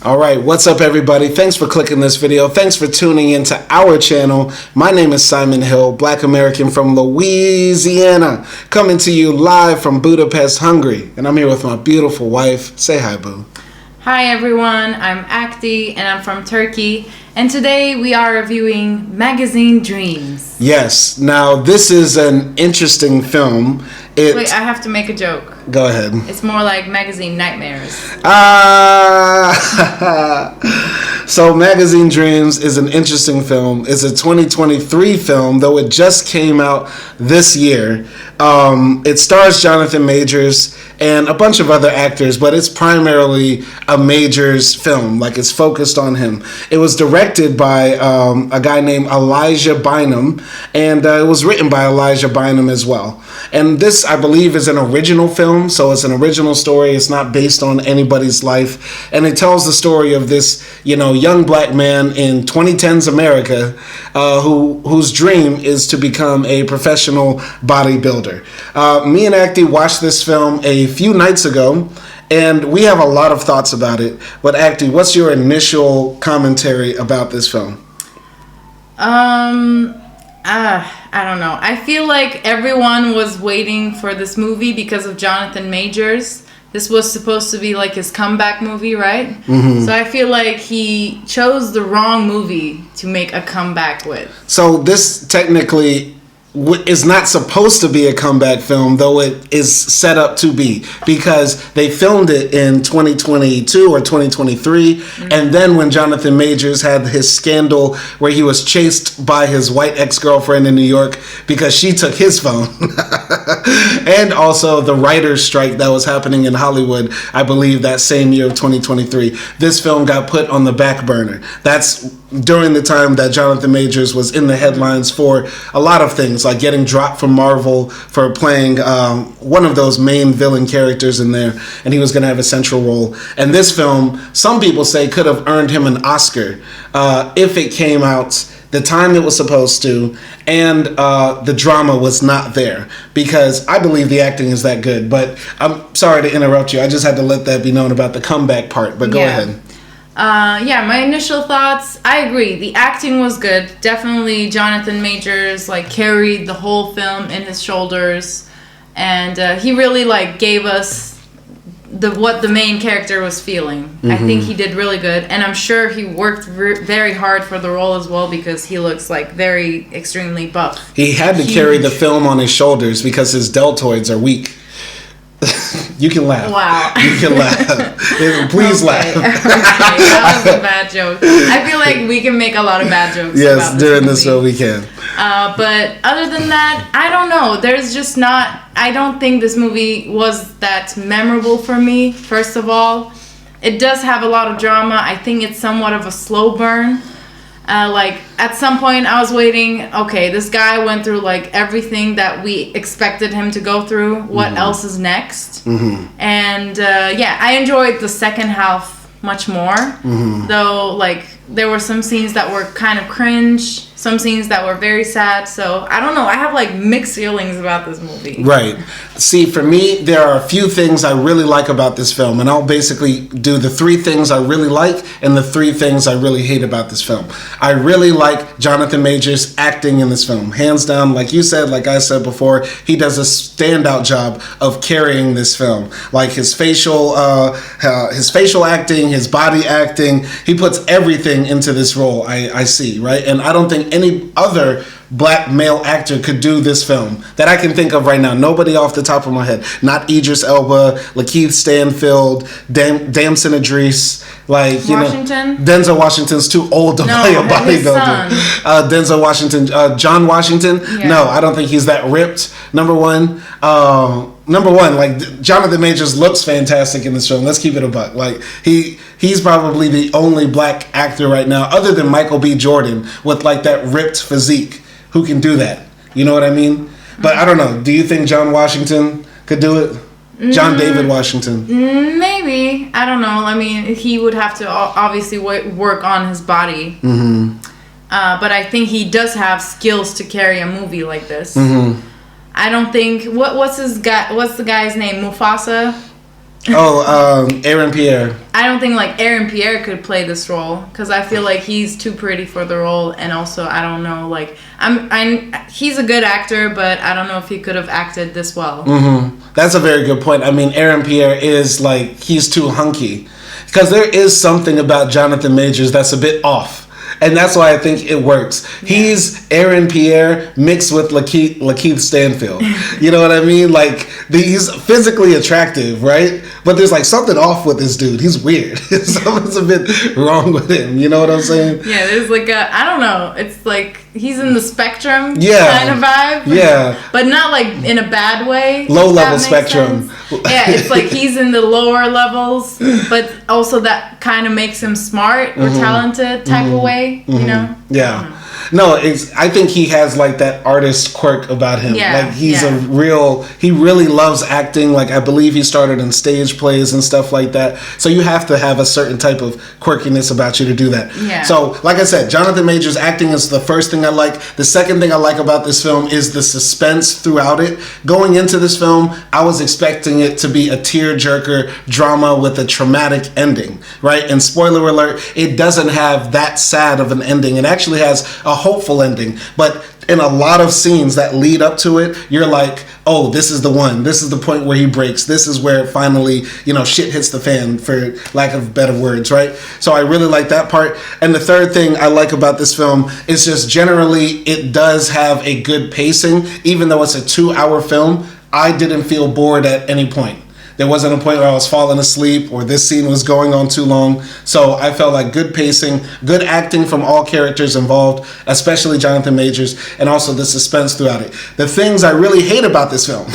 All right, what's up everybody? Thanks for clicking this video. Thanks for tuning into our channel. My name is Simon Hill, Black American from Louisiana, coming to you live from Budapest, Hungary. And I'm here with my beautiful wife. Say hi, boo. Hi everyone, I'm Akdi and I'm from Turkey. And today we are reviewing Magazine Dreams. Yes, now this is an interesting film. Wait, I have to make a joke. Go ahead. It's more like Magazine Nightmares. So Magazine Dreams is an interesting film. It's a 2023 film, though it just came out this year. It stars Jonathan Majors and a bunch of other actors, but it's primarily a Majors film. Like, it's focused on him. It was directed by a guy named Elijah Bynum, and it was written by Elijah Bynum as well. And this, I believe, is an original film, so it's an original story. It's not based on anybody's life, and it tells the story of this, young black man in 2010s America, whose dream is to become a professional bodybuilder. Me and Akdi watched this film a few nights ago, and we have a lot of thoughts about it. But Akdi, what's your initial commentary about this film? I don't know. I feel like everyone was waiting for this movie because of Jonathan Majors. This was supposed to be like his comeback movie, right? Mm-hmm. So I feel like he chose the wrong movie to make a comeback with. So this technically is not supposed to be a comeback film, though it is set up to be, because they filmed it in 2022 or 2023, mm-hmm. and then when Jonathan Majors had his scandal where he was chased by his white ex-girlfriend in New York because she took his phone, and also the writer's strike that was happening in Hollywood, I believe that same year of 2023, this film got put on the back burner. That's during the time that Jonathan Majors was in the headlines for a lot of things, like getting dropped from Marvel for playing one of those main villain characters in there, and he was going to have a central role. And this film, some people say, could have earned him an Oscar if it came out the time it was supposed to, and the drama was not there, because I believe the acting is that good. But I'm sorry to interrupt you. I just had to let that be known about the comeback part, but go ahead. My initial thoughts, I agree. The acting was good. Definitely Jonathan Majors carried the whole film in his shoulders, and he really gave us what the main character was feeling. Mm-hmm. I think he did really good, and I'm sure he worked very hard for the role as well, because he looks very extremely buff. He had to carry the film on his shoulders because his deltoids are weak. You can laugh. Wow. You can laugh. Please laugh. Okay, that was a bad joke. I feel like we can make a lot of bad jokes. Yes, during this show we can. But other than that, I don't know. There's just not... I don't think this movie was that memorable for me, first of all. It does have a lot of drama. I think it's somewhat of a slow burn. At some point I was waiting, okay, this guy went through everything that we expected him to go through. What mm-hmm. else is next? Mm-hmm. And I enjoyed the second half much more. Mm-hmm. Though there were some scenes that were kind of cringe, some scenes that were very sad. So I don't know, I have mixed feelings about this movie. Right. See, for me, there are a few things I really like about this film, and I'll basically do the three things I really like and the three things I really hate about this film. I really like Jonathan Majors' acting in this film. Hands down, like you said, like I said before, he does a standout job of carrying this film. His facial acting, his body acting, he puts everything into this role, I see, right? And I don't think any other black male actor could do this film that I can think of right now. Nobody off the top of my head. Not Idris Elba, Lakeith Stanfield, Damson Idris, Washington? Denzel Washington's too old to play a bodybuilder. Denzel Washington, John Washington. Yeah. No, I don't think he's that ripped. Number one, Jonathan Majors looks fantastic in this film. Let's keep it a buck. He's probably the only black actor right now, other than Michael B. Jordan, with that ripped physique, who can do that. You know what I mean? But I don't know. Do you think John Washington could do it? John David Washington? Maybe. I don't know. I mean, he would have to obviously work on his body. Mm-hmm. But I think he does have skills to carry a movie like this. Mm-hmm. I don't think... What's the guy's name? Mufasa? Aaron Pierre. I don't think like Aaron Pierre could play this role because I feel like he's too pretty for the role, and also I don't know, like he's a good actor, but I don't know if he could have acted this well. That's a very good point. I mean, Aaron Pierre is like, he's too hunky, because there is something about Jonathan Majors that's a bit off. And that's why I think it works. Yeah. He's Aaron Pierre mixed with Lakeith Stanfield. You know what I mean? Like, he's physically attractive, right? But there's like something off with this dude. He's weird. Something's a bit wrong with him. You know what I'm saying? Yeah, there's like I don't know. It's like he's in the spectrum kind of vibe. Yeah. But not like in a bad way. Low level spectrum. Yeah, it's like he's in the lower levels, but also that kind of makes him smart or talented type of way, you know? Yeah. No, I think he has like that artist quirk about him. Yeah, like he really loves acting. Like I believe he started in stage plays and stuff like that. So you have to have a certain type of quirkiness about you to do that. Yeah. So like I said, Jonathan Majors acting is the first thing I like. The second thing I like about this film is the suspense throughout it. Going into this film, I was expecting it to be a tearjerker drama with a traumatic ending, right? And spoiler alert, it doesn't have that sad of an ending. It actually has a hopeful ending, but in a lot of scenes that lead up to it, you're like, oh, this is the one. This is the point where he breaks. This is where finally, shit hits the fan, for lack of better words, right? So I really like that part. And the third thing I like about this film is just generally it does have a good pacing. Even though it's a 2-hour film, I didn't feel bored at any point. There wasn't a point where I was falling asleep or this scene was going on too long. So I felt like good pacing, good acting from all characters involved, especially Jonathan Majors, and also the suspense throughout it. The things I really hate about this film.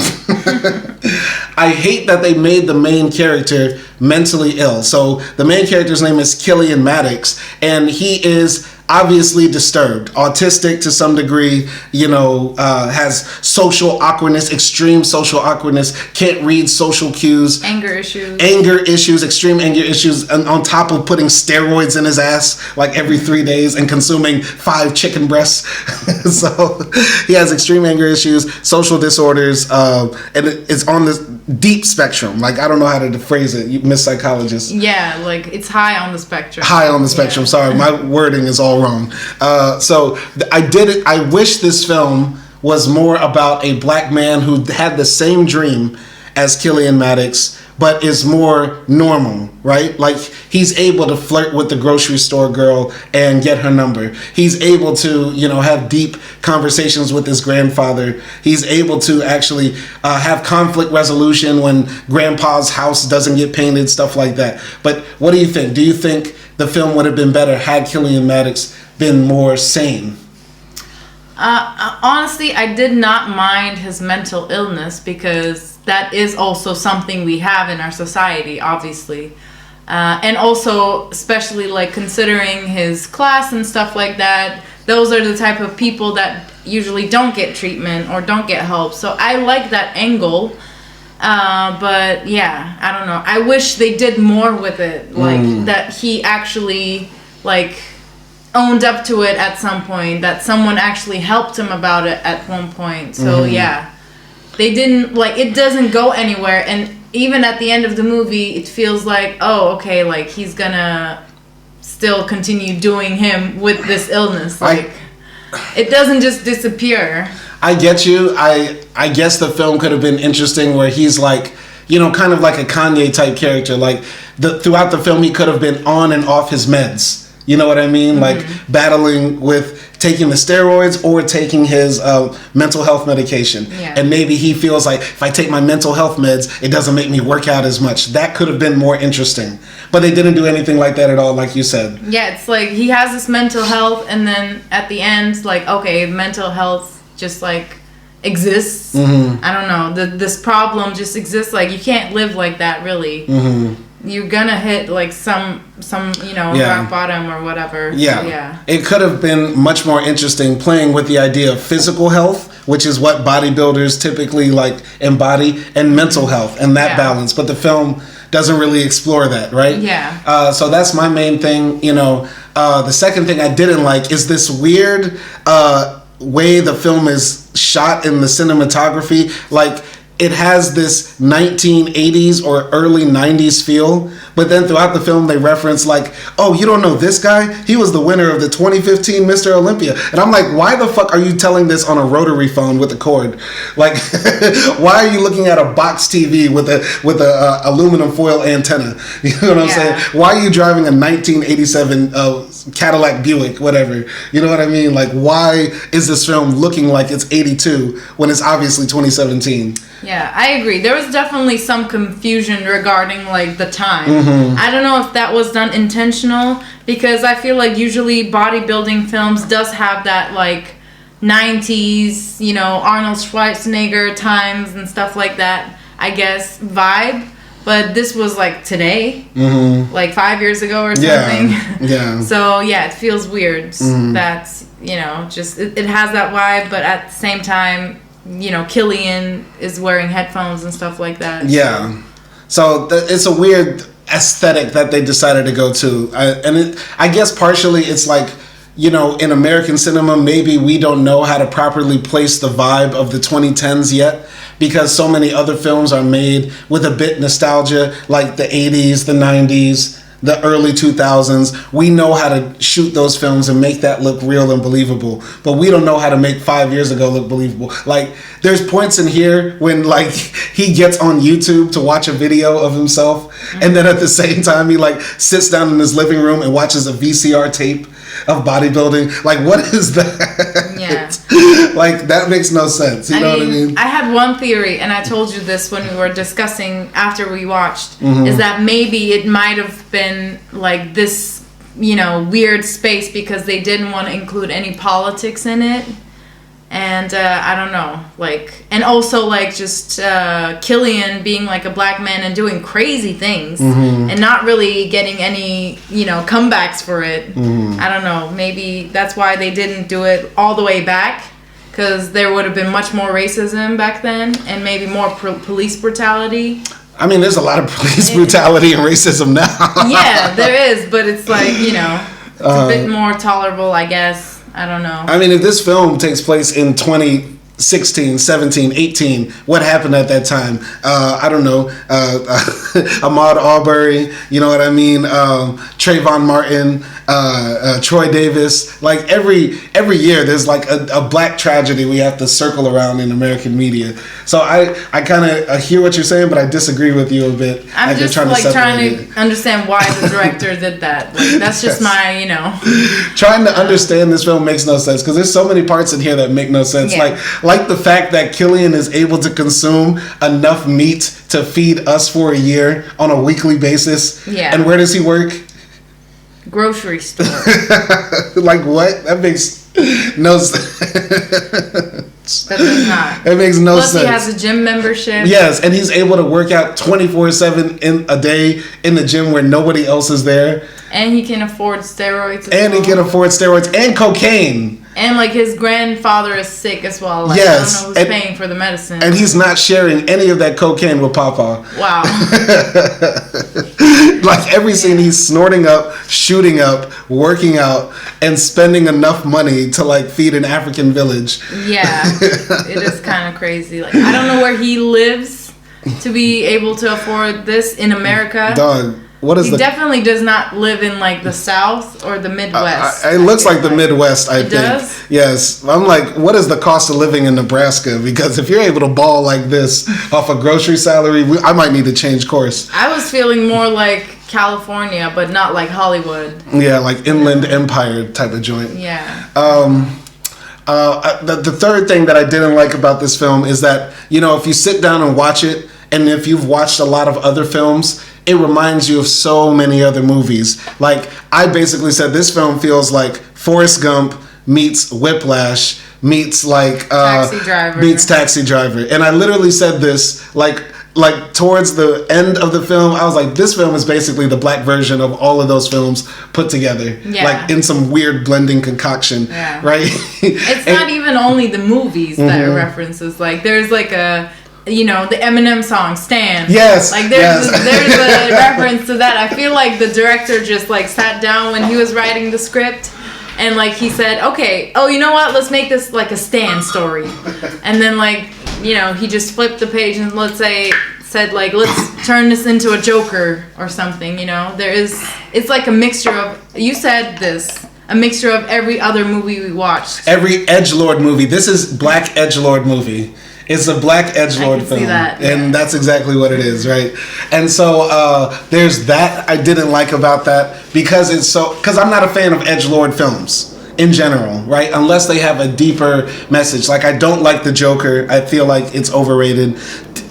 I hate that they made the main character mentally ill. So the main character's name is Killian Maddox, and he is obviously disturbed, autistic to some degree, has social awkwardness, extreme social awkwardness, can't read social cues. Anger issues, extreme anger issues, and on top of putting steroids in his ass like every 3 days and consuming 5 chicken breasts. So he has extreme anger issues, social disorders, and it's on this deep spectrum. Like, I don't know how to phrase it, Miss Psychologist. Yeah, like it's high on the spectrum. High on the spectrum. Yeah. Sorry, my wording is all wrong. So I wish this film was more about a black man who had the same dream as Killian Maddox, but is more normal, right? Like, he's able to flirt with the grocery store girl and get her number. He's able to, have deep conversations with his grandfather. He's able to actually have conflict resolution when grandpa's house doesn't get painted, stuff like that. But what do you think? Do you think the film would have been better had Killian Maddox been more sane? Honestly, I did not mind his mental illness because that is also something we have in our society, obviously. And also, especially like considering his class and stuff like that, those are the type of people that usually don't get treatment or don't get help. So I like that angle. But yeah, I don't know. I wish they did more with it. Like that he actually like owned up to it at some point, that someone actually helped him about it at one point. So yeah, they didn't, like, it doesn't go anywhere. And even at the end of the movie, it feels like, oh, okay, like he's gonna still continue doing him with this illness. Like, it doesn't just disappear. I get you. I guess the film could have been interesting where he's like, kind of like a Kanye type character. Like, throughout the film, he could have been on and off his meds. You know what I mean? Like battling with taking the steroids or taking his mental health medication. Yeah. And maybe he feels like, if I take my mental health meds, it doesn't make me work out as much. That could have been more interesting. But they didn't do anything like that at all, like you said. Yeah, it's like he has this mental health, and then at the end, like, okay, mental health just like exists. I don't know. This problem just exists. Like, you can't live like that, really. You're gonna hit like some rock bottom or whatever. Yeah. So, yeah. It could have been much more interesting playing with the idea of physical health, which is what bodybuilders typically like embody, and mental health and that balance. But the film doesn't really explore that, right? Yeah. So that's my main thing. The second thing I didn't like is this weird way the film is shot in the cinematography. Like, it has this 1980s or early 90s feel, but then throughout the film they reference like, oh, you don't know this guy? He was the winner of the 2015 Mr. Olympia. And I'm like, why the fuck are you telling this on a rotary phone with a cord? Like, why are you looking at a box TV with a aluminum foil antenna? You know what I'm saying? Why are you driving a 1987 Cadillac Buick, whatever? You know what I mean? Like, why is this film looking like it's 82 when it's obviously 2017? Yeah, I agree. There was definitely some confusion regarding like the time. I don't know if that was done intentional, because I feel like usually bodybuilding films does have that like 90s, you know, Arnold Schwarzenegger times and stuff like that, I guess, vibe. But this was like today, like 5 years ago or something. Yeah. So yeah, it feels weird that, you know, just it has that vibe, but at the same time, you know, Killian is wearing headphones and stuff like that. Yeah. So it's a weird aesthetic that they decided to go to. I guess partially it's like, you know, in American cinema, maybe we don't know how to properly place the vibe of the 2010s yet, because so many other films are made with a bit nostalgia, like the 80s, the 90s, the early 2000s. We know how to shoot those films and make that look real and believable, but we don't know how to make 5 years ago look believable. Like, there's points in here when like he gets on YouTube to watch a video of himself, and then at the same time he like sits down in his living room and watches a VCR tape of bodybuilding. Like, what is that? Yeah. Like, that makes no sense. You know what I mean? I had one theory, and I told you this when we were discussing after we watched, is that maybe it might have been like this, you know, weird space because they didn't want to include any politics in it. And I don't know, like, and also like just Killian being like a black man and doing crazy things and not really getting any, you know, comebacks for it. I don't know, maybe that's why they didn't do it all the way back, because there would have been much more racism back then and maybe more police brutality. I mean, there's a lot of police brutality and racism now. Yeah, there is, but it's like, you know, it's a bit more tolerable, I guess. I don't know. I mean, if this film takes place in 2016, 17, 18, what happened at that time? I don't know. Ahmaud Arbery, you know what I mean? Trayvon Martin, Troy Davis. Like, every year there's like a black tragedy we have to circle around in American media. So I kind of hear what you're saying, but I disagree with you a bit. I'm just trying to understand why the director did that. Like, that's just my, you know. Trying to understand this film makes no sense, because there's so many parts in here that make no sense. Yeah. Like the fact that Killian is able to consume enough meat to feed us for a year on a weekly basis. Yeah. And where does he work? Grocery store. Like, what? That makes no sense. That does not. It makes no sense. Plus, he has a gym membership. Yes, and he's able to work out 24/7 in a day in the gym where nobody else is there. And he can afford steroids. He can afford steroids and cocaine. And like his grandfather is sick as well. Like, yes, I don't know who's paying for the medicine. And he's not sharing any of that cocaine with Papa. Wow. Like, every scene he's snorting up, shooting up, working out, and spending enough money to like feed an African village. Yeah, it is kind of crazy. Like, I don't know where he lives to be able to afford this in America. Dog. He definitely does not live in like the South or the Midwest. It looks like the Midwest, I think. It does? Yes. I'm like, what is the cost of living in Nebraska? Because if you're able to ball like this off a grocery salary, I might need to change course. I was feeling more like California, but not like Hollywood. Yeah, like Inland Empire type of joint. Yeah. The third thing that I didn't like about this film is that, you know, if you sit down and watch it, and if you've watched a lot of other films, it reminds you of so many other movies. Like, I basically said this film feels like Forrest Gump meets Whiplash meets like Taxi Driver. Meets Taxi Driver. And I literally said this like towards the end of the film. I was like, this film is basically the black version of all of those films put together. Yeah. Like, in some weird blending concoction. Yeah. Right? It's not even only the movies that it references. Like, there's like a, you know, the Eminem song "Stand." Yes. Like, there's a reference to that. I feel like the director just like sat down when he was writing the script, and like he said, okay, oh, you know what? Let's make this like a Stan story, and then like he just flipped the page and said like, let's turn this into a Joker or something, it's like a mixture of, you said this, a mixture of every other movie we watched. Every Edgelord movie. This is Black Edgelord movie. It's a Black Edgelord film. See that, yeah. And that's exactly what it is, right? And so there's that I didn't like about that because I'm not a fan of Edgelord films in general, right? Unless they have a deeper message. Like, I don't like the Joker. I feel like it's overrated.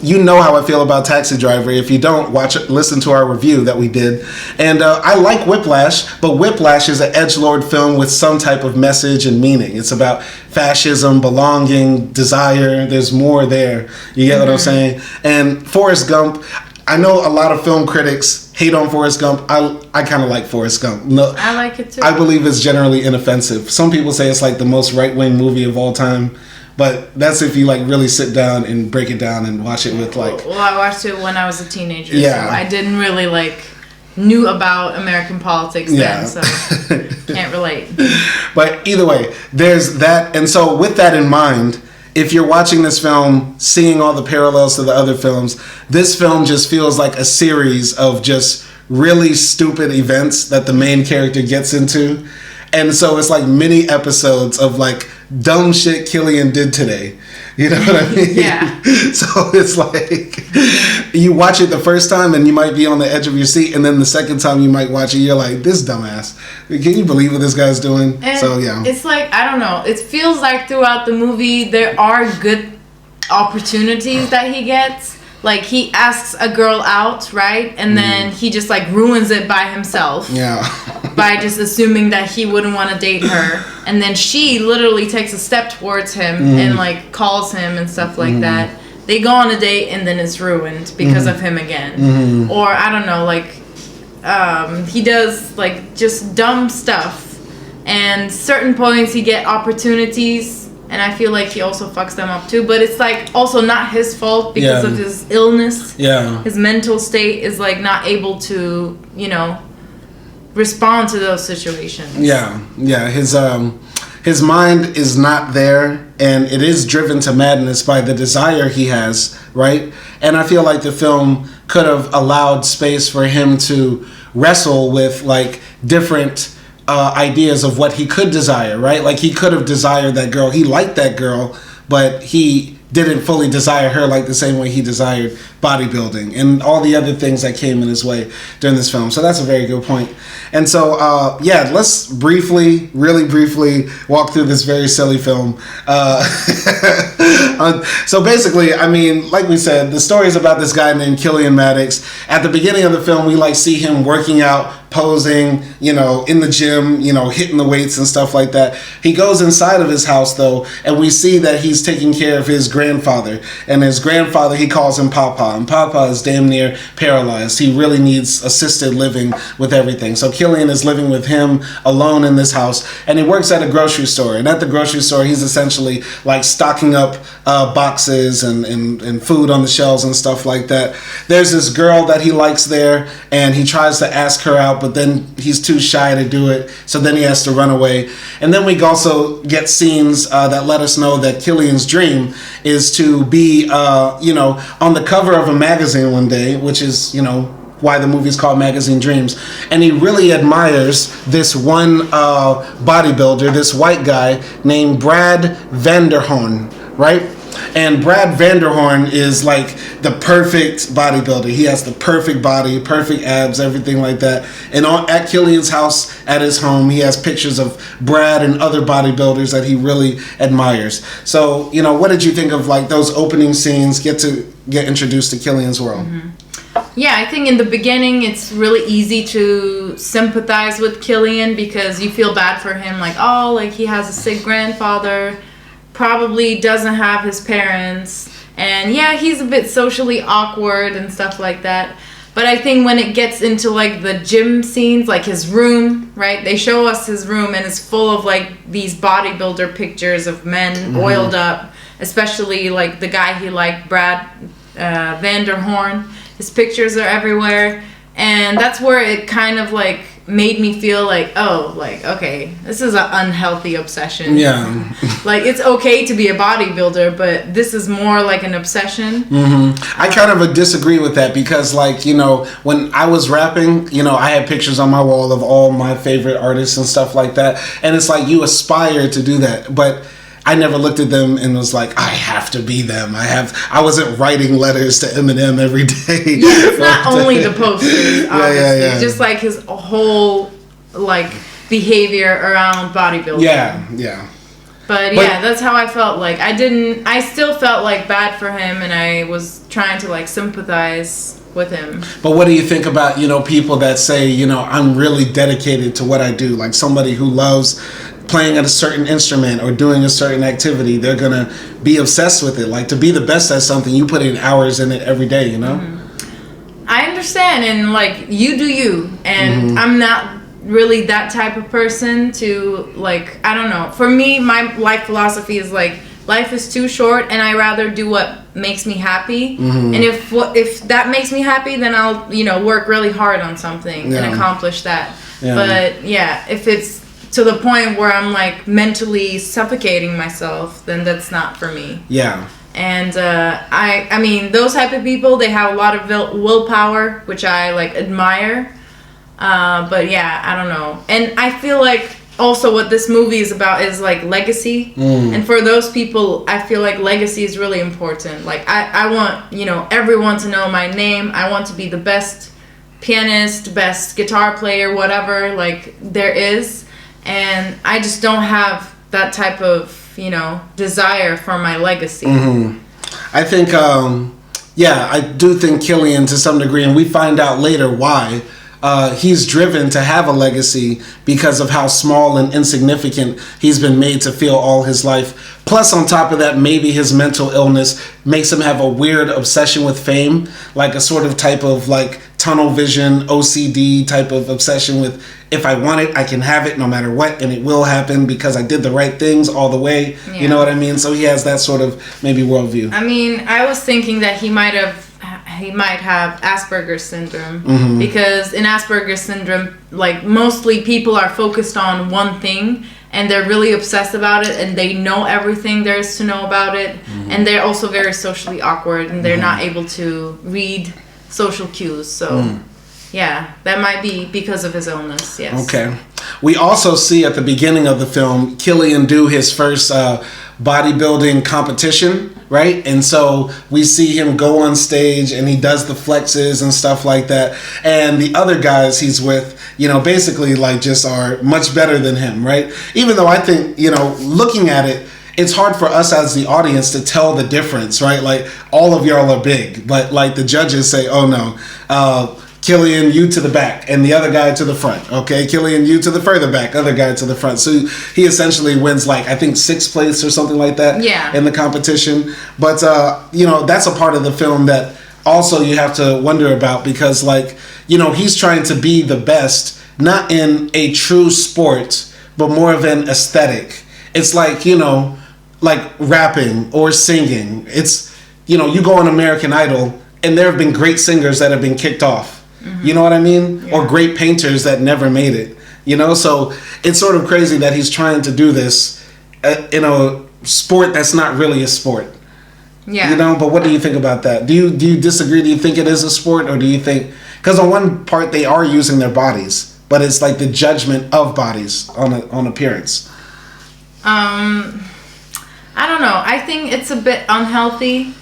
You know how I feel about Taxi Driver. If you don't, listen to our review that we did. And I like Whiplash, but Whiplash is an Edgelord film with some type of message and meaning. It's about fascism, belonging, desire. There's more there. You get what I'm saying? And Forrest Gump, I know a lot of film critics hate on Forrest Gump. I kind of like Forrest Gump. No, I like it too. I believe it's generally inoffensive. Some people say it's like the most right-wing movie of all time. But that's if you like really sit down and break it down and watch it with like... Well, I watched it when I was a teenager, yeah. So I didn't really knew about American politics then, so can't relate. But either way, there's that. And so with that in mind, if you're watching this film, seeing all the parallels to the other films, this film just feels like a series of just really stupid events that the main character gets into. And so it's like mini episodes of like dumb shit Killian did today. You know what I mean? Yeah. So it's like you watch it the first time and you might be on the edge of your seat, and then the second time you might watch it, you're like, this dumbass. Can you believe what this guy's doing? And so yeah. It's like, I don't know. It feels like throughout the movie there are good opportunities that he gets. Like, he asks a girl out, right? And then he just, ruins it by himself. Yeah. By just assuming that he wouldn't want to date her. And then she literally takes a step towards him and, calls him and stuff like that. They go on a date and then it's ruined because of him again. Or, I don't know, he does, just dumb stuff. And certain points he get opportunities. And I feel like he also fucks them up too. But it's also not his fault because of his illness. Yeah. His mental state is not able to, respond to those situations. Yeah. Yeah. His mind is not there, and it is driven to madness by the desire he has, right? And I feel like the film could have allowed space for him to wrestle with different ideas of what he could desire, right? Like, he could have desired that girl. He liked that girl, but he didn't fully desire her the same way he desired bodybuilding and all the other things that came in his way during this film. So that's a very good point. And so, let's really briefly walk through this very silly film. So basically, I mean, like we said, the story is about this guy named Killian Maddox. At the beginning of the film, we see him working out, posing, in the gym, hitting the weights and stuff like that. He goes inside of his house though, and we see that he's taking care of his grandfather. And his grandfather, he calls him Papa, and Papa is damn near paralyzed. He really needs assisted living with everything. So Killian is living with him alone in this house, and he works at a grocery store. And at the grocery store, he's essentially stocking up boxes and food on the shelves and stuff like that. There's this girl that he likes there, and he tries to ask her out, but then he's too shy to do it, so then he has to run away. And then we also get scenes that let us know that Killian's dream is to be, on the cover of a magazine one day, which is, why the movie's called Magazine Dreams. And he really admires this one bodybuilder, this white guy named Brad Vanderhorn, right? And Brad Vanderhorn is the perfect bodybuilder. He has the perfect body, perfect abs, everything like that. And at Killian's house, at his home, he has pictures of Brad and other bodybuilders that he really admires. So, what did you think of those opening scenes, get introduced to Killian's world? Yeah, I think in the beginning it's really easy to sympathize with Killian because you feel bad for him. He has a sick grandfather, probably doesn't have his parents, and yeah, he's a bit socially awkward and stuff like that. But I think when it gets into the gym scenes, his room, right? They show us his room and it's full of these bodybuilder pictures of men oiled up, especially the guy he liked, Brad Vanderhorn. His pictures are everywhere, and that's where it kind of made me feel like, oh, like, okay, this is an unhealthy obsession. Yeah. Like, it's okay to be a bodybuilder, but this is more like an obsession. I kind of disagree with that because, like, you know, when I was rapping, you know, I had pictures on my wall of all my favorite artists and stuff like that. And it's like you aspire to do that. But I never looked at them and was like, I have to be them. I wasn't writing letters to Eminem every day. Yeah, it's not only the posters, obviously. Yeah. Just like his whole like behavior around bodybuilding. Yeah. But yeah, that's how I felt. Like I still felt like bad for him, and I was trying to like sympathize with him. But what do you think about, you know, people that say, you know, I'm really dedicated to what I do, like somebody who loves playing at a certain instrument or doing a certain activity, they're gonna be obsessed with it. Like, to be the best at something, you put in hours in it every day, you know? I understand, and like, you do you, and I'm not really that type of person to, like, I don't know. For me, my life philosophy is like, life is too short, and I rather do what makes me happy. And if that makes me happy, then I'll, you know, work really hard on something and accomplish that. But yeah, if it's to the point where I'm like mentally suffocating myself, then that's not for me. Yeah. And I mean, those type of people, they have a lot of willpower, which I like admire. But yeah, I don't know. And I feel like also what this movie is about is like legacy. And for those people, I feel like legacy is really important. Like I want, you know, everyone to know my name. I want to be the best pianist, best guitar player, whatever like there is. And I just don't have that type of, you know, desire for my legacy. I think, I do think Killian, to some degree, and we find out later why, he's driven to have a legacy because of how small and insignificant he's been made to feel all his life. Plus, on top of that, maybe his mental illness makes him have a weird obsession with fame, like a sort of type of like tunnel vision, OCD type of obsession with, if I want it, I can have it no matter what, and it will happen because I did the right things all the way. Yeah. You know what I mean? So he has that sort of maybe worldview. I mean, I was thinking that he might have Asperger's syndrome, because in Asperger's syndrome, like, mostly people are focused on one thing and they're really obsessed about it, and they know everything there is to know about it, and they're also very socially awkward, and they're not able to read social cues. So yeah, that might be because of his illness. Yes. Okay. We also see at the beginning of the film Killian do his first bodybuilding competition, right? And so we see him go on stage and he does the flexes and stuff like that. And the other guys he's with, you know, basically like just are much better than him, right? Even though I think, you know, looking at it, it's hard for us as the audience to tell the difference, right? Like, all of y'all are big, but like the judges say, oh no, Killian, you to the back, and the other guy to the front. Okay, Killian, you to the further back, other guy to the front. So he essentially wins, like, I think 6th place or something like that. Yeah. In the competition. But you know, that's a part of the film that also you have to wonder about, because, like, you know, he's trying to be the best, not in a true sport, but more of an aesthetic. It's like, you know, like rapping or singing. It's, you know, you go on American Idol, and there have been great singers that have been kicked off. You know what I mean? Yeah. Or great painters that never made it. You know, so it's sort of crazy that he's trying to do this in a sport that's not really a sport. Yeah. You know, but what do you think about that? Do you disagree? Do you think it is a sport, or do you think, because on one part they are using their bodies, but it's like the judgment of bodies on appearance? I don't know. I think it's a bit unhealthy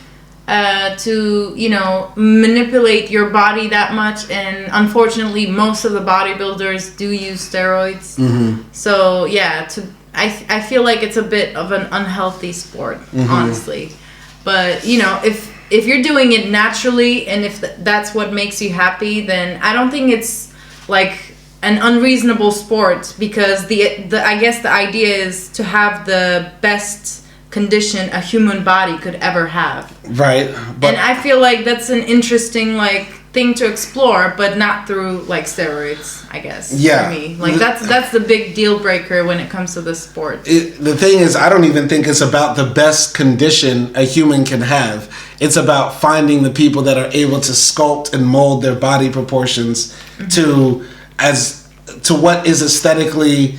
to, you know, manipulate your body that much, and unfortunately most of the bodybuilders do use steroids. So yeah, I feel like it's a bit of an unhealthy sport, honestly. But, you know, if you're doing it naturally, and if that's what makes you happy, then I don't think it's like an unreasonable sport, because the I guess the idea is to have the best condition a human body could ever have. Right. And I feel like that's an interesting, like, thing to explore, but not through, like, steroids, I guess. Yeah. For me. Like, that's the big deal breaker when it comes to this sport. The thing is, I don't even think it's about the best condition a human can have. It's about finding the people that are able to sculpt and mold their body proportions to as to what is aesthetically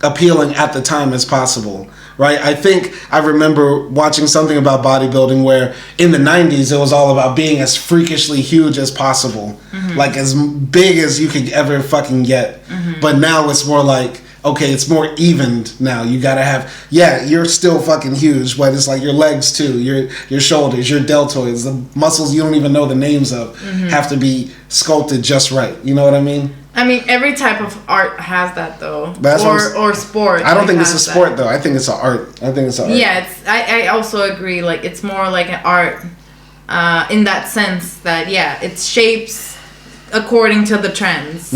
appealing at the time as possible. Right? I think I remember watching something about bodybuilding where in the 90s it was all about being as freakishly huge as possible. Like as big as you could ever fucking get. But now it's more like, okay, it's more evened now. You gotta have, you're still fucking huge, but it's like your legs too, your shoulders, your deltoids, the muscles you don't even know the names of have to be sculpted just right. You know what I mean? I mean, every type of art has that though, or sport. I don't think it's a sport though. I think it's an art. Yeah, I also agree. Like it's more like an art, in that sense that it shapes according to the trends,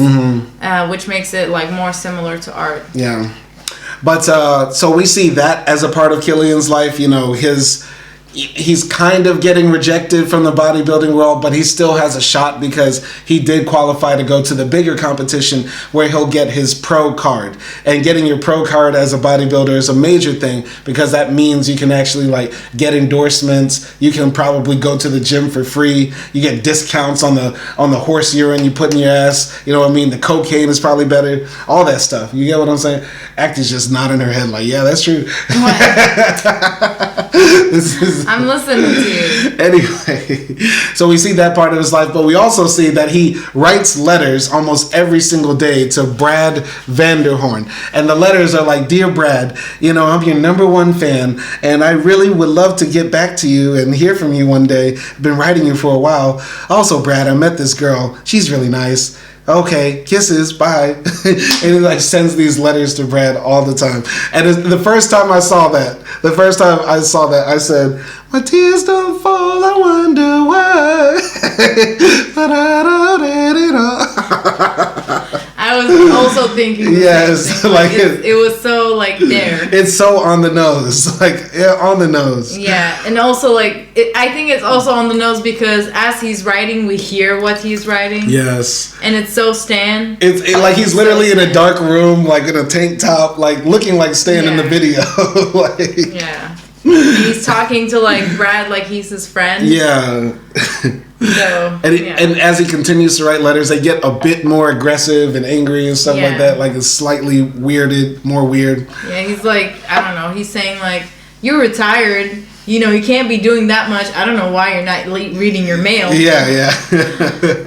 which makes it like more similar to art. Yeah, but so we see that as a part of Killian's life. You know, he's kind of getting rejected from the bodybuilding world, but he still has a shot because he did qualify to go to the bigger competition where he'll get his pro card. And getting your pro card as a bodybuilder is a major thing because that means you can actually like get endorsements. You can probably go to the gym for free. You get discounts on the horse urine you put in your ass. You know what I mean? The cocaine is probably better. All that stuff. You get what I'm saying? Akdi's just nodding her head like, yeah, that's true. I'm listening to you. Anyway, so we see that part of his life, but we also see that he writes letters almost every single day to Brad Vanderhorn. And the letters are like, Dear Brad, you know, I'm your #1 fan, and I really would love to get back to you and hear from you one day. I've been writing you for a while. Also, Brad, I met this girl. She's really nice. Okay, kisses, bye. And he like sends these letters to Brad all the time. And the first time I saw that, I said, my tears don't fall, I wonder why. But I don't let it all. I was also thinking yes, like it was so like there. It's so on the nose, like on the nose. Yeah, and also like I think it's also on the nose because as he's writing, we hear what he's writing. Yes, and it's so Stan. It's like he's literally in a dark room, like in a tank top, like looking like Stan in the video. Like, yeah, and he's talking to like Brad like he's his friend. Yeah. So, and as he continues to write letters, they get a bit more aggressive and angry and stuff like that. Like it's slightly more weird. Yeah, he's like, I don't know. He's saying like, you're retired. You know, you can't be doing that much. I don't know why you're not reading your mail. Yeah.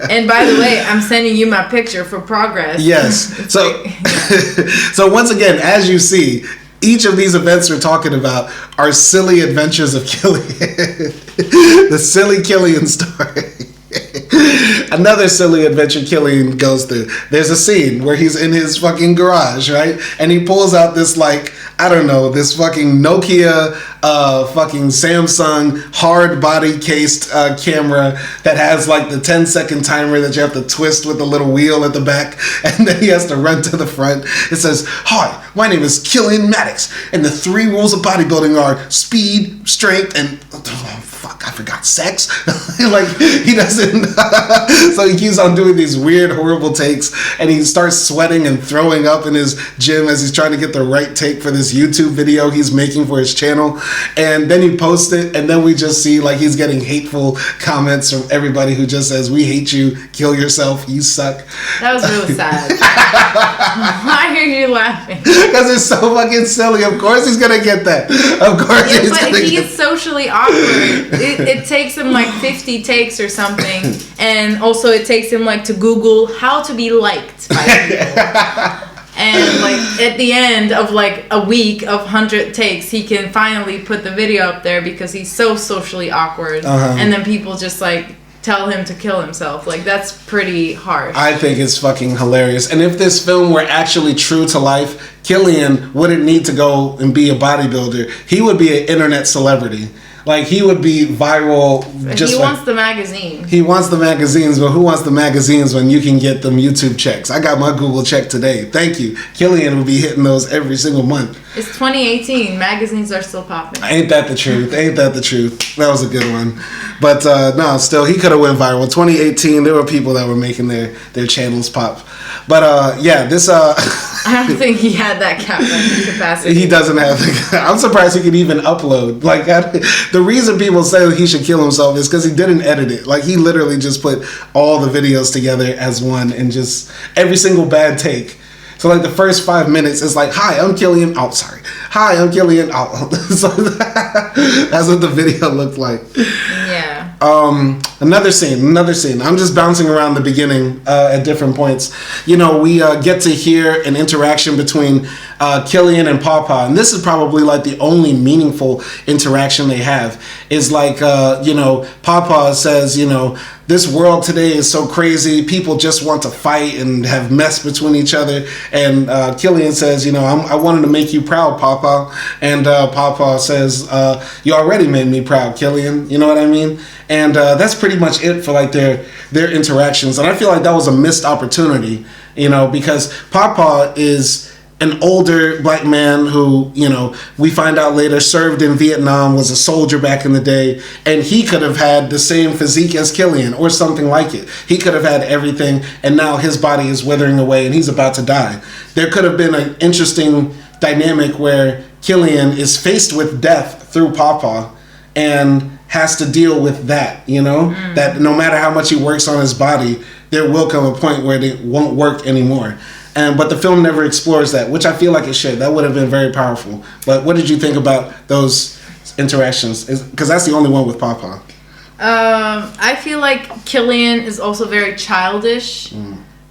And by the way, I'm sending you my picture for progress. Yes. So, so once again, as you see, each of these events we're talking about are silly adventures of Killian. The silly Killian story. Another silly adventure Killian goes through. There's a scene where he's in his fucking garage, right? And he pulls out this like, I don't know, this fucking Nokia, fucking Samsung hard body cased camera that has like the 10-second timer that you have to twist with the little wheel at the back, and then he has to run to the front. It says, "Hi, my name is Killian Maddox, and the 3 rules of bodybuilding are speed, strength, and I forgot sex." Like he doesn't. So he keeps on doing these weird, horrible takes, and he starts sweating and throwing up in his gym as he's trying to get the right take for this YouTube video he's making for his channel. And then he posts it, and then we just see like he's getting hateful comments from everybody who just says, "We hate you, kill yourself, you suck." That was really sad. Why are you laughing? Because it's so fucking silly. Of course he's gonna get that. Of course he's gonna get that. But he's socially awkward. It takes him like 50 takes or something, and also it takes him like to Google how to be liked by people. And like at the end of like a week of 100 takes, he can finally put the video up there because he's so socially awkward. And then people just like tell him to kill himself. Like that's pretty harsh. I think it's fucking hilarious. And if this film were actually true to life, Killian wouldn't need to go and be a bodybuilder. He would be an internet celebrity. Like he would be viral. He wants the magazine. He wants the magazines, but who wants the magazines when you can get them YouTube checks? I got my Google check today. Thank you. Killian will be hitting those every single month. It's 2018. Magazines are still popping. Ain't that the truth? Ain't that the truth? That was a good one. But no, still, he could have went viral. 2018, there were people that were making their channels pop. But this I don't think he had that capacity. He doesn't have I'm surprised he could even upload. Like the reason people say that he should kill himself is because he didn't edit it. Like he literally just put all the videos together as one, and just every single bad take So like the first 5 minutes is like, hi, I'm Killian. Oh, sorry. Hi, I'm Killian. Oh, so that's what the video looked like. Yeah. Another scene. I'm just bouncing around the beginning at different points. You know, we get to hear an interaction between Killian and Pawpaw, and this is probably like the only meaningful interaction they have. Is like, you know, Pawpaw says, you know, this world today is so crazy. People just want to fight and have mess between each other. And Killian says, you know, I wanted to make you proud, Pawpaw. And Pawpaw says, you already made me proud, Killian. You know what I mean? And that's pretty much it for like their interactions. And I feel like that was a missed opportunity, you know, because Pawpaw is an older black man who, you know, we find out later served in Vietnam, was a soldier back in the day, and he could have had the same physique as Killian or something like it. He could have had everything, and now his body is withering away and he's about to die. There could have been an interesting dynamic where Killian is faced with death through Pawpaw and has to deal with that, you know, that no matter how much he works on his body, there will come a point where it won't work anymore. But the film never explores that, which I feel like it should. That would have been very powerful. But what did you think about those interactions? Because that's the only one with Pawpaw. I feel like Killian is also very childish.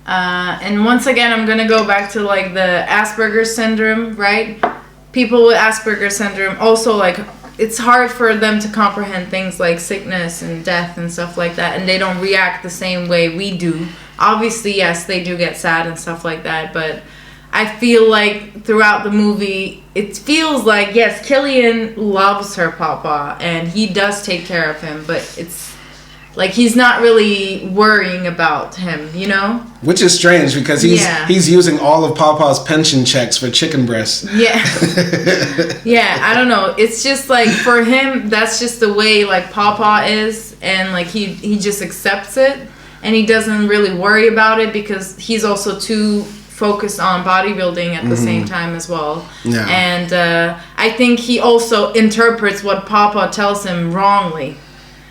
And once again, I'm going to go back to like the Asperger's syndrome, right? People with Asperger's syndrome also like, it's hard for them to comprehend things like sickness and death and stuff like that. And they don't react the same way we do. Obviously, yes, they do get sad and stuff like that, but I feel like throughout the movie, it feels like, yes, Killian loves her Pawpaw, and he does take care of him, but it's like he's not really worrying about him, you know? Which is strange, because he's using all of Pawpaw's pension checks for chicken breasts. Yeah. Yeah, I don't know. It's just like, for him, that's just the way, like, Pawpaw is, and, like, he just accepts it. And he doesn't really worry about it because he's also too focused on bodybuilding at the same time as well. Yeah. And I think he also interprets what Pawpaw tells him wrongly.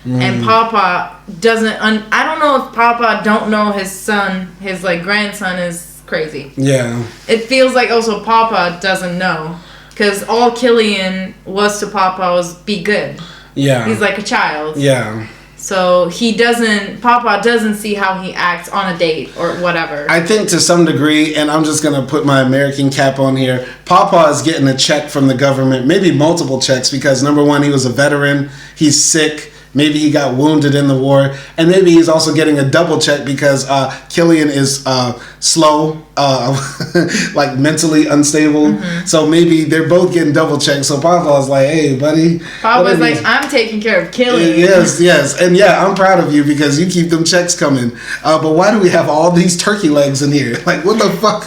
And Pawpaw doesn't... I don't know if Pawpaw don't know his son, his like grandson is crazy. Yeah. It feels like also Pawpaw doesn't know. Because all Killian was to Pawpaw was be good. Yeah. He's like a child. Yeah. So Pawpaw doesn't see how he acts on a date or whatever. I think to some degree, and I'm just going to put my American cap on here, Pawpaw is getting a check from the government, maybe multiple checks, because number one, he was a veteran, he's sick, maybe he got wounded in the war, and maybe he's also getting a double check because Killian is slow, like mentally unstable. So maybe they're both getting double checked. So Pawpaw's like, hey, buddy. Pawpaw's like, I'm taking care of Killian. Yes. And yeah, I'm proud of you because you keep them checks coming. But why do we have all these turkey legs in here? Like, what the fuck?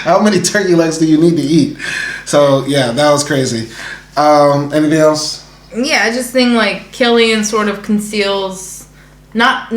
How many turkey legs do you need to eat? So yeah, that was crazy. Anything else? Yeah, I just think like Killian sort of conceals, not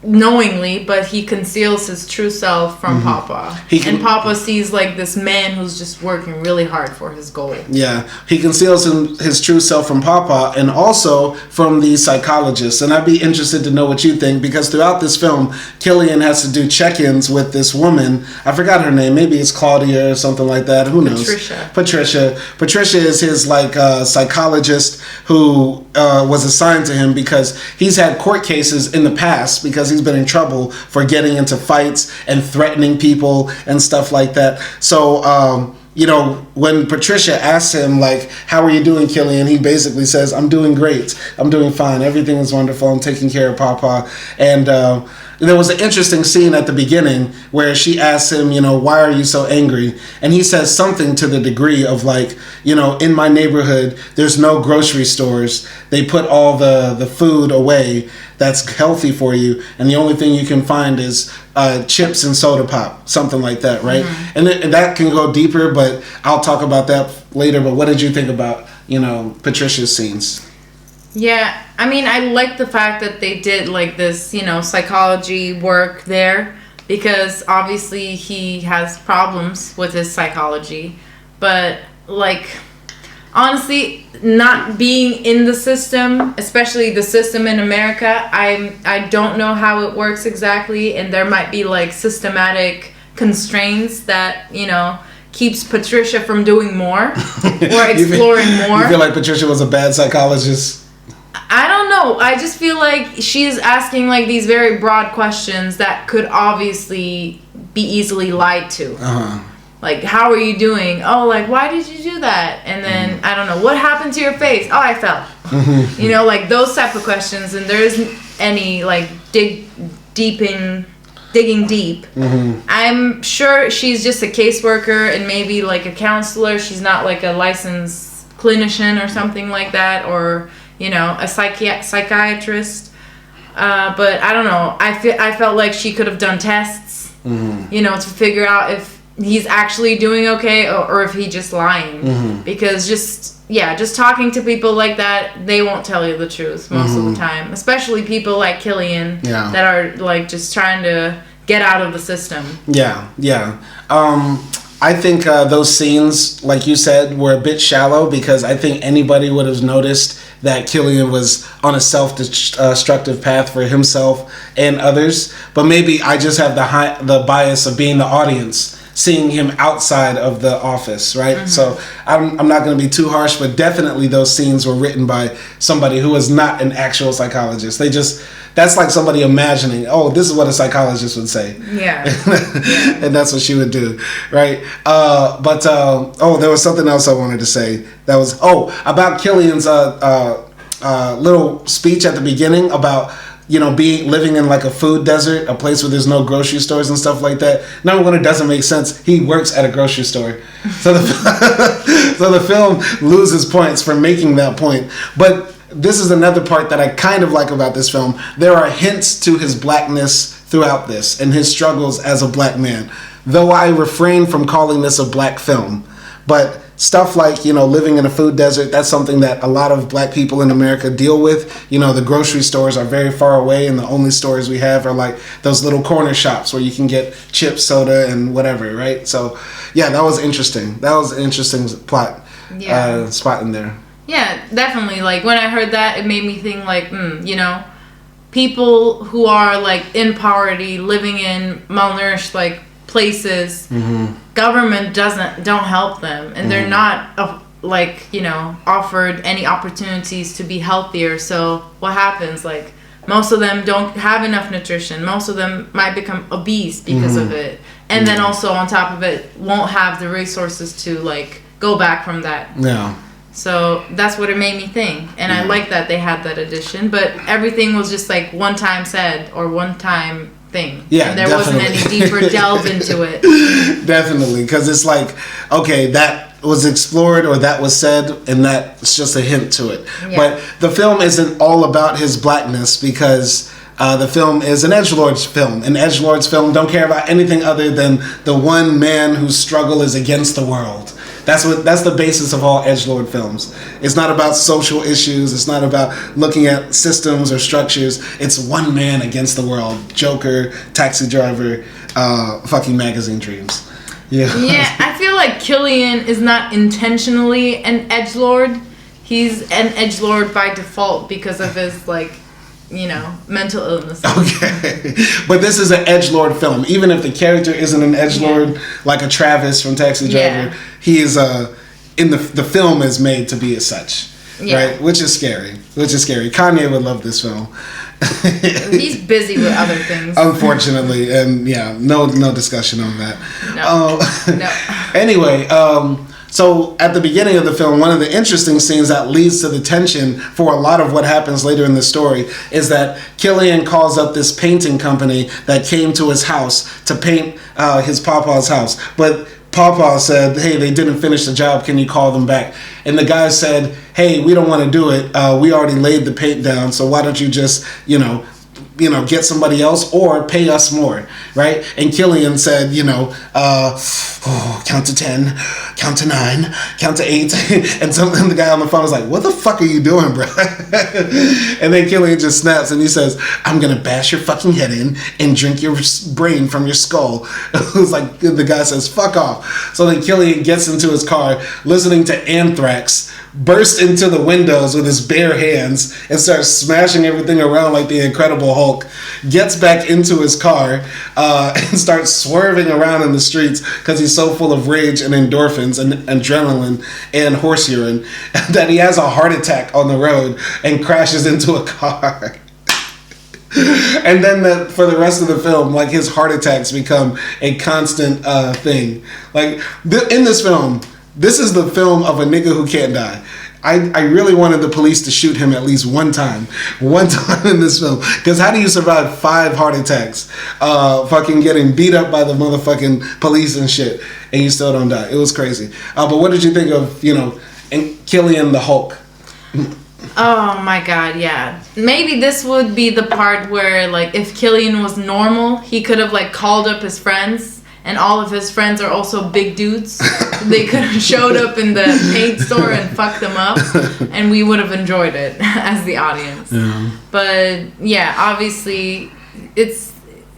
knowingly, but he conceals his true self from Pawpaw. And Pawpaw sees like this man who's just working really hard for his goal. Yeah, he conceals his true self from Pawpaw and also from the psychologist. And I'd be interested to know what you think, because throughout this film, Killian has to do check-ins with this woman. I forgot her name. Maybe it's Claudia or something like that. Who knows? Patricia. Patricia is his like psychologist who was assigned to him because he's had court cases in the past because he's been in trouble for getting into fights and threatening people and stuff like that. So, you know, when Patricia asks him, like, how are you doing, Killian? He basically says, I'm doing great. I'm doing fine. Everything is wonderful. I'm taking care of Pawpaw. And there was an interesting scene at the beginning where she asks him, you know, why are you so angry? And he says something to the degree of like, you know, in my neighborhood, there's no grocery stores. They put all the food away that's healthy for you, and the only thing you can find is chips and soda pop, something like that, right? And that can go deeper, but I'll talk about that later. But what did you think about, you know, Patricia's scenes? Yeah, I mean, I like the fact that they did like this, you know, psychology work there, because obviously he has problems with his psychology, but like, honestly, not being in the system, especially the system in America, I don't know how it works exactly, and there might be like systematic constraints that, keeps Patricia from doing more or exploring more. You feel like Patricia was a bad psychologist? I don't know. I just feel like she's asking like these very broad questions that could obviously be easily lied to. Like, how are you doing? Oh, like, why did you do that? And then, I don't know, what happened to your face? Oh, I fell. Like those type of questions. And there isn't any like digging deep. I'm sure she's just a caseworker and maybe like a counselor. She's not like a licensed clinician or something like that, or a psychiatrist. But I don't know. I felt like she could have done tests, to figure out if he's actually doing okay or if he's just lying. Because just talking to people like that, they won't tell you the truth most of the time. Especially people like Killian that are like just trying to get out of the system. I think those scenes, like you said, were a bit shallow because I think anybody would have noticed that Killian was on a self-destructive path for himself and others. But maybe I just have the bias of being the audience, seeing him outside of the office, right? So I'm not going to be too harsh, but definitely those scenes were written by somebody who was not an actual psychologist. That's like somebody imagining, oh, this is what a psychologist would say. Yeah. And that's what she would do, right? But there was something else I wanted to say. That was, about Killian's little speech at the beginning about, living in like a food desert, a place where there's no grocery stores and stuff like that. Number one, it doesn't make sense. He works at a grocery store. So the film loses points for making that point. But this is another part that I kind of like about this film. There are hints to his blackness throughout this and his struggles as a black man. Though I refrain from calling this a black film. But stuff like, living in a food desert, that's something that a lot of black people in America deal with. The grocery stores are very far away and the only stores we have are like those little corner shops where you can get chips, soda, and whatever, right? So, yeah, that was interesting. That was an interesting plot spot in there. Yeah, definitely. Like, when I heard that, it made me think, like, people who are, like, in poverty, living in malnourished, like, places, government don't help them, and they're not offered any opportunities to be healthier. So what happens? Like, most of them don't have enough nutrition. Most of them might become obese because of it, and then also on top of it won't have the resources to like go back from that. So that's what it made me think, and I like that they had that addition, but everything was just like one time said or one time thing. Yeah, and there definitely wasn't any deeper delve into it. Definitely, because it's like, okay, that was explored or that was said, and that's just a hint to it. Yeah. But the film isn't all about his blackness because the film is an Edgelord's film. And Edgelord's film don't care about anything other than the one man whose struggle is against the world. That's the basis of all Edgelord films. It's not about social issues. It's not about looking at systems or structures. It's one man against the world. Joker, Taxi Driver, fucking Magazine Dreams. Yeah. Yeah, I feel like Killian is not intentionally an Edgelord. He's an Edgelord by default because of his mental illness. Okay. But this is an Edgelord film. Even if the character isn't an Edgelord, like a Travis from Taxi Driver, he is in the film is made to be as such. Right? Which is scary. Kanye would love this film. He's busy with other things. Unfortunately. And no discussion on that. No. Anyway, so at the beginning of the film, one of the interesting scenes that leads to the tension for a lot of what happens later in the story is that Killian calls up this painting company that came to his house to paint his papa's house. But Papa said, hey, they didn't finish the job. Can you call them back? And the guy said, hey, we don't want to do it. We already laid the paint down. So why don't you just, get somebody else or pay us more, right? And Killian said, count to 10, count to 9, count to 8. And the guy on the phone was like, what the fuck are you doing, bro? And then Killian just snaps and he says, I'm going to bash your fucking head in and drink your brain from your skull. It was the guy says, fuck off. So then Killian gets into his car listening to Anthrax bursts into the windows with his bare hands and starts smashing everything around like the Incredible Hulk, gets back into his car and starts swerving around in the streets because he's so full of rage and endorphins and adrenaline and horse urine that he has a heart attack on the road and crashes into a car. And then for the rest of the film, like, his heart attacks become a constant thing. Like, in this film, this is the film of a nigga who can't die. I really wanted the police to shoot him at least one time in this film. Because how do you survive 5 heart attacks, fucking getting beat up by the motherfucking police and shit, and you still don't die? It was crazy. But what did you think of, Killian the Hulk? Oh my god, yeah. Maybe this would be the part where, like, if Killian was normal, he could have, like, called up his friends, and all of his friends are also big dudes. They could have showed up in the paint store and fucked them up, and we would have enjoyed it as the audience. Yeah. But yeah, obviously, it's,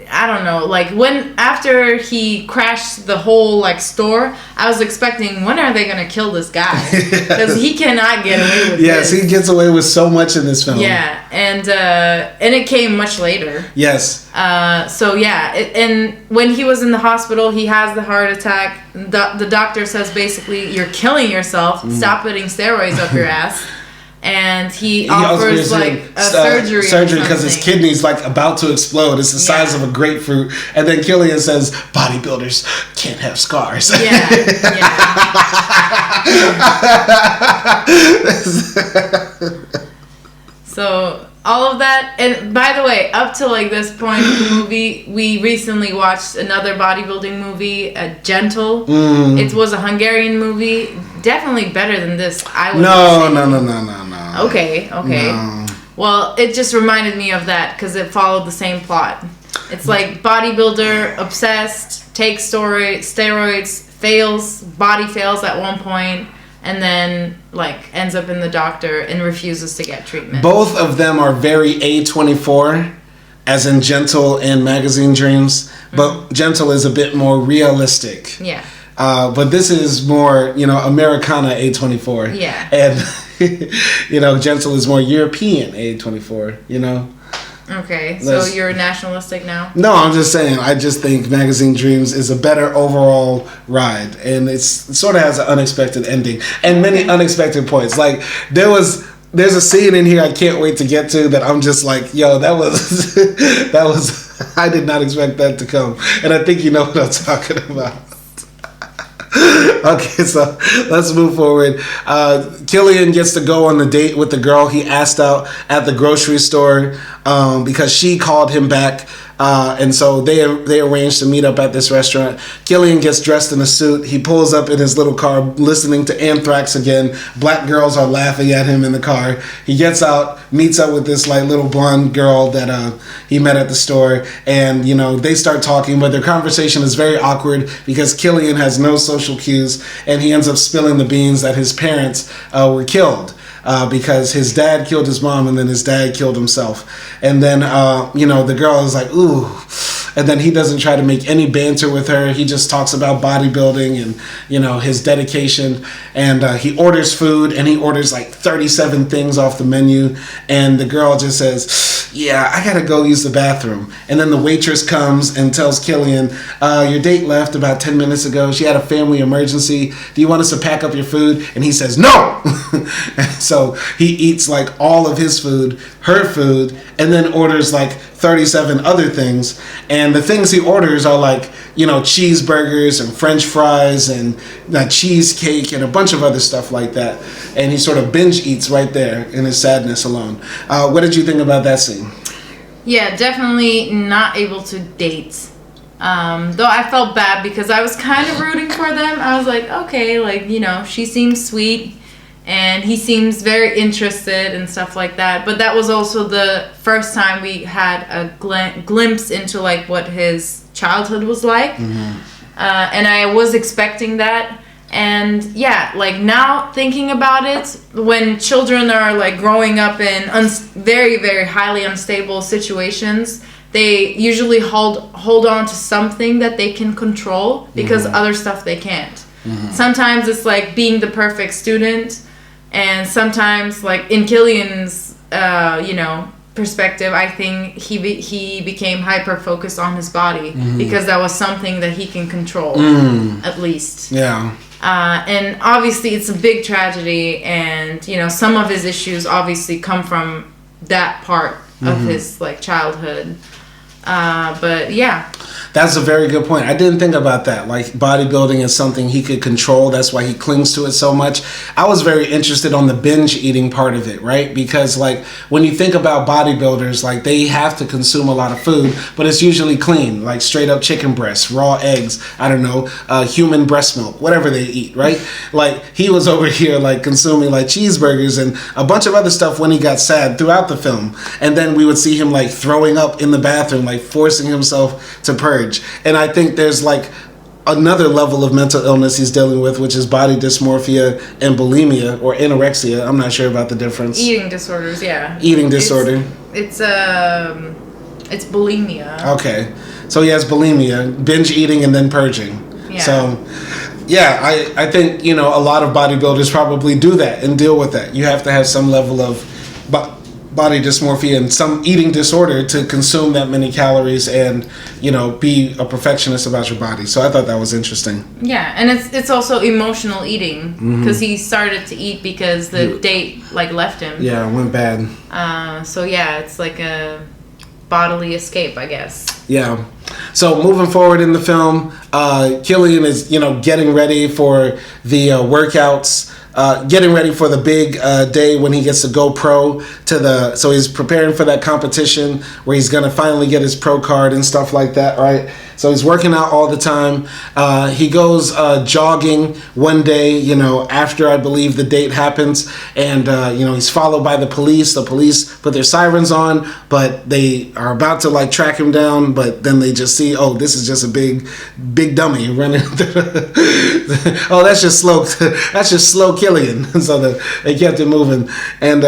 I don't know, like, after he crashed the whole, like, store, I was expecting, when are they gonna kill this guy? Because he cannot get away with Yes, this. he gets away with so much in this film. Yeah, and it came much later. Yes. So yeah, and when he was in the hospital, he has the heart attack. The doctor says, basically, you're killing yourself. Stop putting steroids up your ass. And he offers like a surgery because his kidney's like about to explode. It's the size of a grapefruit. And then Killian says, bodybuilders can't have scars. Yeah. So all of that, and by the way, up to like this point in the movie, we recently watched another bodybuilding movie, Gentle. It was a Hungarian movie, definitely better than this. I would say. No. Okay. No. Well, it just reminded me of that because it followed the same plot. It's like bodybuilder, obsessed, takes steroids, fails, body fails at one point, and then like ends up in the doctor and refuses to get treatment. Both of them are very A24, as in Gentle and Magazine Dreams, but Gentle is a bit more realistic. Yeah. But this is more, Americana A24. Yeah. And, Gentle is more European A24, Okay, so you're nationalistic now? No, I'm just saying, I just think Magazine Dreams is a better overall ride. And it sort of has an unexpected ending. And many unexpected points. Like, there's a scene in here I can't wait to get to that I'm just like, yo, that was, I did not expect that to come. And I think you know what I'm talking about. Okay, so let's move forward. Killian gets to go on the date with the girl he asked out at the grocery store because she called him back. And so they arranged to meet up at this restaurant. Killian gets dressed in a suit. He pulls up in his little car listening to Anthrax again. Black girls are laughing at him in the car. He gets out, meets up with this like little blonde girl that he met at the store. And, they start talking, but their conversation is very awkward because Killian has no social cues. And he ends up spilling the beans that his parents were killed. Because his dad killed his mom and then his dad killed himself. And then, the girl is like, ooh. And then he doesn't try to make any banter with her. He just talks about bodybuilding and, his dedication. And he orders food and he orders like 37 things off the menu. And the girl just says, yeah, I gotta go use the bathroom. And then the waitress comes and tells Killian, your date left about 10 minutes ago. She had a family emergency. Do you want us to pack up your food? And he says, no! So he eats like all of his food, her food, and then orders like 37 other things. And the things he orders are like, cheeseburgers and French fries and cheesecake and a bunch of other stuff like that. And he sort of binge eats right there in his sadness alone. What did you think about that scene? Yeah, definitely not able to date. Though I felt bad because I was kind of rooting for them. I was like, okay, like, she seems sweet. And he seems very interested and stuff like that. But that was also the first time we had a glimpse into like what his childhood was like. Mm-hmm. And I was expecting that. And yeah, like now thinking about it, when children are like growing up in very, very highly unstable situations, they usually hold on to something that they can control because other stuff they can't. Mm-hmm. Sometimes it's like being the perfect student. And sometimes, like in Killian's, perspective, I think he became hyper focused on his body because that was something that he can control, at least. Yeah. And obviously, it's a big tragedy, and some of his issues obviously come from that part of his like childhood. But yeah. That's a very good point. I didn't think about that. Like, bodybuilding is something he could control. That's why he clings to it so much. I was very interested on the binge eating part of it, right? Because, like, when you think about bodybuilders, like, they have to consume a lot of food, but it's usually clean, like straight up chicken breasts, raw eggs, I don't know, human breast milk, whatever they eat, right? Like, he was over here, like, consuming, like, cheeseburgers and a bunch of other stuff when he got sad throughout the film. And then we would see him, like, throwing up in the bathroom, like, forcing himself to purge. And I think there's like another level of mental illness he's dealing with, which is body dysmorphia and bulimia or anorexia. I'm not sure about the difference. Eating disorders, yeah. Eating disorder. It's bulimia. Okay. So he has bulimia, binge eating and then purging. Yeah. So yeah, I think, a lot of bodybuilders probably do that and deal with that. You have to have some level of body dysmorphia and some eating disorder to consume that many calories and be a perfectionist about your body. So I thought that was interesting. Yeah, and it's also emotional eating because he started to eat because the date like left him. Yeah, it went bad. So yeah, it's like a bodily escape, I guess. Yeah. So moving forward in the film, Killian is getting ready for the workouts. Getting ready for the big day when he gets to go pro so he's preparing for that competition where he's going to finally get his pro card and stuff like that, right? So he's working out all the time. He goes jogging one day, after I believe the date happens, and he's followed by the police. The police put their sirens on, but they are about to like track him down, but then they just see, oh, this is just a big dummy running. Oh, that's just slow Killian. So they kept it moving, and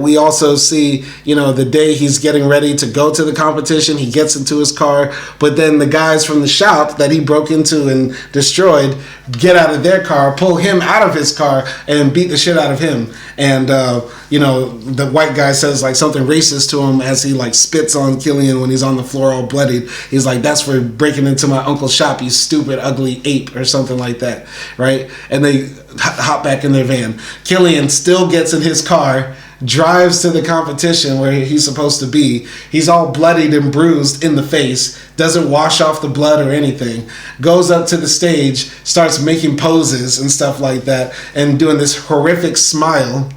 we also see the day he's getting ready to go to the competition, he gets into his car, but then the guys from the shop that he broke into and destroyed get out of their car, pull him out of his car, and beat the shit out of him. And the white guy says like something racist to him as he like spits on Killian when he's on the floor all bloodied. He's like, "That's for breaking into my uncle's shop, you stupid ugly ape," or something like that, right? And they hop back in their van. Killian still gets in his car, drives to the competition where he's supposed to be. He's all bloodied and bruised in the face, doesn't wash off the blood or anything, goes up to the stage, starts making poses and stuff like that, and doing this horrific smile,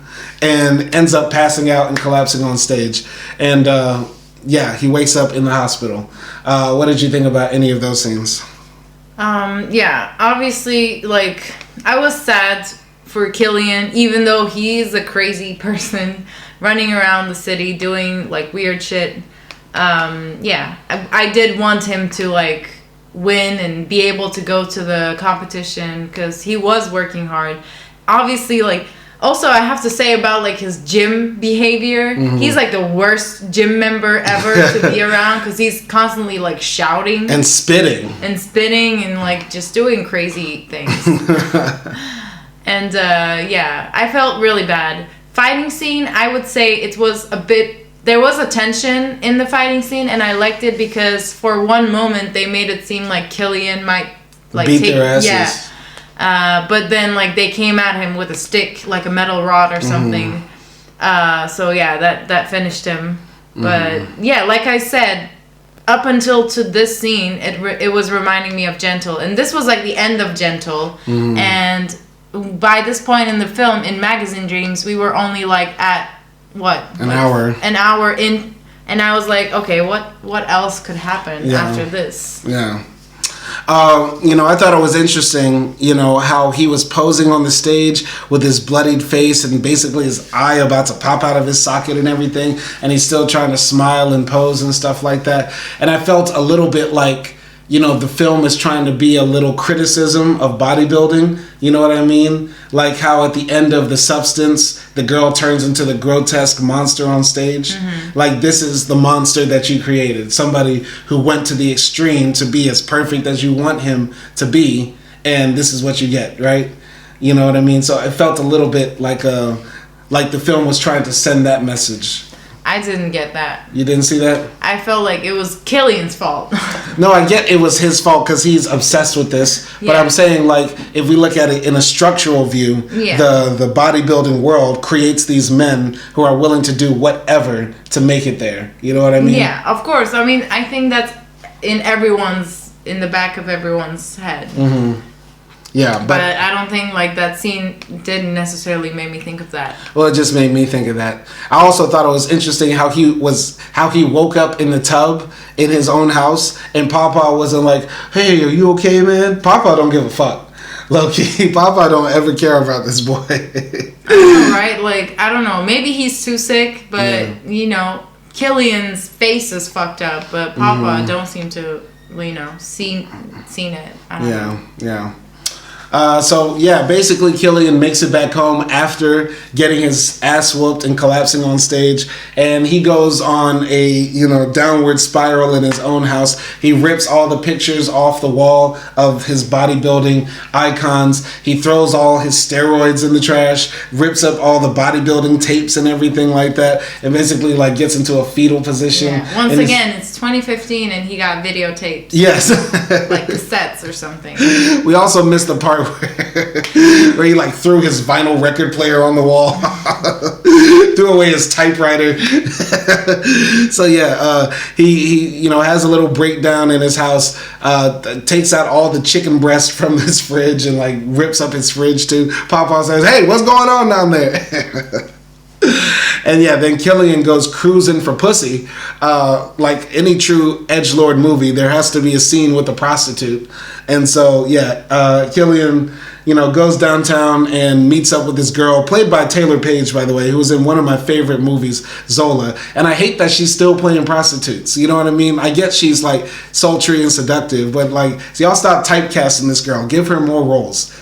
and ends up passing out and collapsing on stage. And he wakes up in the hospital. What did you think about any of those scenes? Obviously, like, I was sad for Killian, even though he's a crazy person running around the city doing like weird shit. I did want him to like win and be able to go to the competition because he was working hard. Obviously, like, also I have to say about like his gym behavior, he's like the worst gym member ever to be around because he's constantly like shouting and spitting and like just doing crazy things. And I felt really bad. Fighting scene, I would say there was a tension in the fighting scene, and I liked it because for one moment they made it seem like Killian might like beat their asses. Yeah. But then like they came at him with a stick, like a metal rod or something. That finished him. But like I said, up until to this scene, it was reminding me of Gentle, and this was like the end of Gentle, and by this point in the film, in Magazine Dreams, we were only like at an hour in, and I was like, okay, what else could happen after this? Yeah. I thought it was interesting, how he was posing on the stage with his bloodied face and basically his eye about to pop out of his socket and everything, and he's still trying to smile and pose and stuff like that. And I felt a little bit like, the film is trying to be a little criticism of bodybuilding. You know what I mean? Like how at the end of The Substance, the girl turns into the grotesque monster on stage. Like, this is the monster that you created. Somebody who went to the extreme to be as perfect as you want him to be. And this is what you get, right? You know what I mean? So it felt a little bit like the film was trying to send that message. I didn't get that. You didn't see that? I felt like it was Killian's fault. No, I get it was his fault because he's obsessed with this. But I'm saying, like, if we look at it in a structural view, the bodybuilding world creates these men who are willing to do whatever to make it there. You know what I mean? Yeah, of course. I mean, I think that's in the back of everyone's head. Mm-hmm. Yeah, but I don't think like that scene didn't necessarily make me think of that. Well, it just made me think of that. I also thought it was interesting how he woke up in the tub in his own house, and Papa wasn't like, "Hey, are you okay, man?" Papa don't give a fuck. Low-key, Papa don't ever care about this boy. I know, right? Like, I don't know. Maybe he's too sick, but you know, Killian's face is fucked up, but Papa don't seem to, you know, seen it. I don't know. Yeah. Basically Killian makes it back home after getting his ass whooped and collapsing on stage, and he goes on a downward spiral in his own house. He rips all the pictures off the wall of his bodybuilding icons. He throws all his steroids in the trash, rips up all the bodybuilding tapes and everything like that, and basically like gets into a fetal position. Yeah. Once again, it's 2015 and he got videotaped. Yes. Like cassettes or something. We also missed the part where he like threw his vinyl record player on the wall, threw away his typewriter. So he has a little breakdown in his house, takes out all the chicken breast from his fridge and like rips up his fridge too. Papa says, "Hey, what's going on down there?" And then Killian goes cruising for pussy. Like any true edgelord movie, there has to be a scene with a prostitute. And so, Killian, goes downtown and meets up with this girl, played by Taylor Page, by the way, who was in one of my favorite movies, Zola. And I hate that she's still playing prostitutes. You know what I mean? I get she's like sultry and seductive, but like, so y'all stop typecasting this girl. Give her more roles.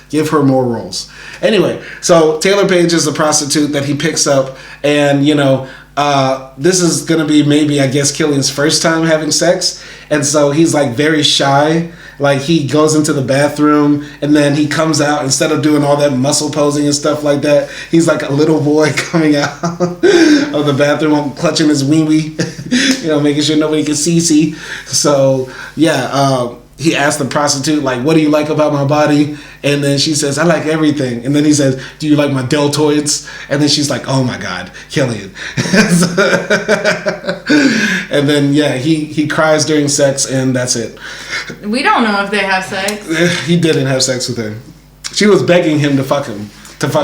Anyway, so Taylor Page is a prostitute that he picks up, and this is gonna be maybe, I guess, Killian's first time having sex, and so he's like very shy. Like he goes into the bathroom and then he comes out, instead of doing all that muscle posing and stuff like that, he's like a little boy coming out of the bathroom clutching his wee-wee, making sure nobody can see. So he asked the prostitute, like, "What do you like about my body?" And then she says, "I like everything." And then he says, "Do you like my deltoids?" And then she's like, "Oh my God, Killian." And then, he cries during sex, and that's it. We don't know if they have sex. He didn't have sex with her. She was begging him to fuck her.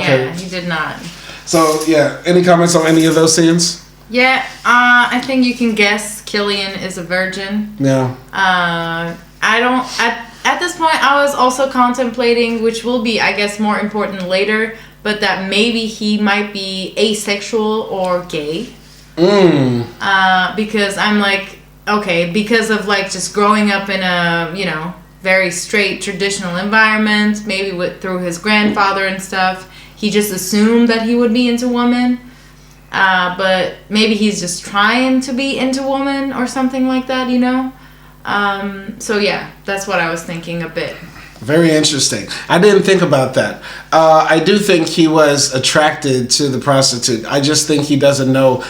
Yeah, he did not. So, any comments on any of those scenes? Yeah, I think you can guess Killian is a virgin. Yeah. I don't... At this point, I was also contemplating, which will be, I guess, more important later, but that maybe he might be asexual or gay. Because I'm like, okay, because of like just growing up in a, very straight traditional environment, maybe through his grandfather and stuff, he just assumed that he would be into women. But maybe he's just trying to be into women or something like that, that's what I was thinking a bit. Very interesting. I didn't think about that. I do think he was attracted to the prostitute. I just think he doesn't know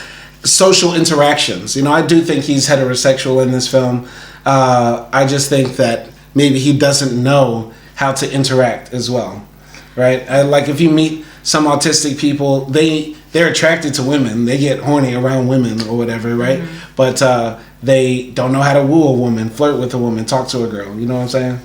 social interactions. I do think he's heterosexual in this film. I just think that maybe he doesn't know how to interact as well, right? Like if you meet some autistic people, they're attracted to women. They get horny around women or whatever, right? Mm-hmm. But they don't know how to woo a woman, flirt with a woman, talk to a girl. You know what I'm saying?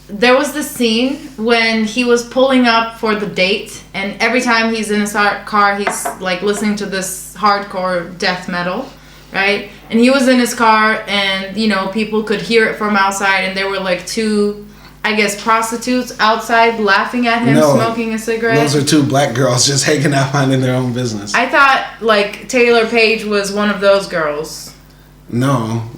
There was this scene when he was pulling up for the date, and every time he's in his car, he's like listening to this hardcore death metal, right? And he was in his car, and people could hear it from outside, and there were like two, I guess, prostitutes outside laughing at him, smoking a cigarette. Those are two black girls just hanging out minding their own business. I thought like Taylor Page was one of those girls. No.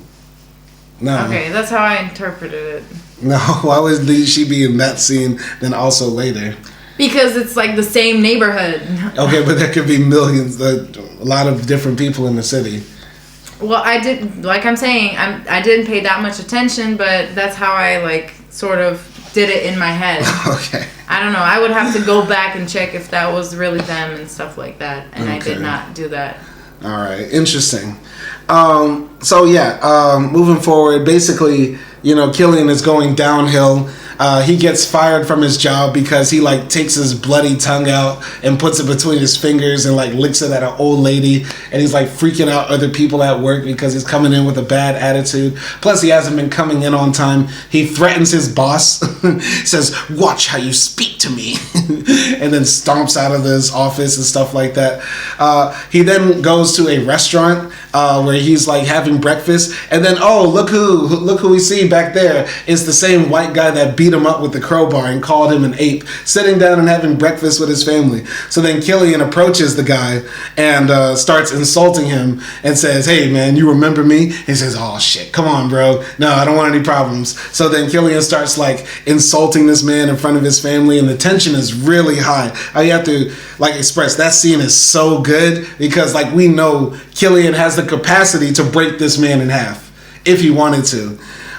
Okay, that's how I interpreted it. No, why would she be in that scene then also later? Because it's like the same neighborhood. Okay, but there could be millions, a lot of different people in the city. Well, I didn't pay that much attention, but that's how I like sort of did it in my head. Okay. I don't know. I would have to go back and check if that was really them and stuff like that. And I did not do that. All right. Interesting. Moving forward, basically, Killian is going downhill. He gets fired from his job because he like takes his bloody tongue out and puts it between his fingers and like licks it at an old lady, and he's like freaking out other people at work because he's coming in with a bad attitude. Plus he hasn't been coming in on time. He threatens his boss, says, "Watch how you speak to me," and then stomps out of his office and stuff like that. He then goes to a restaurant where he's like having breakfast, and then look who we see back there. It's the same white guy that beat him up with the crowbar and called him an ape, sitting down and having breakfast with his family. So then Killian approaches the guy and starts insulting him and says, "Hey man, you remember me?" He says, "Oh shit, come on bro, no, I don't want any problems." So then Killian starts like insulting this man in front of his family, and the tension is really high. I have to like express that scene is so good because like we know Killian has the capacity to break this man in half if he wanted to.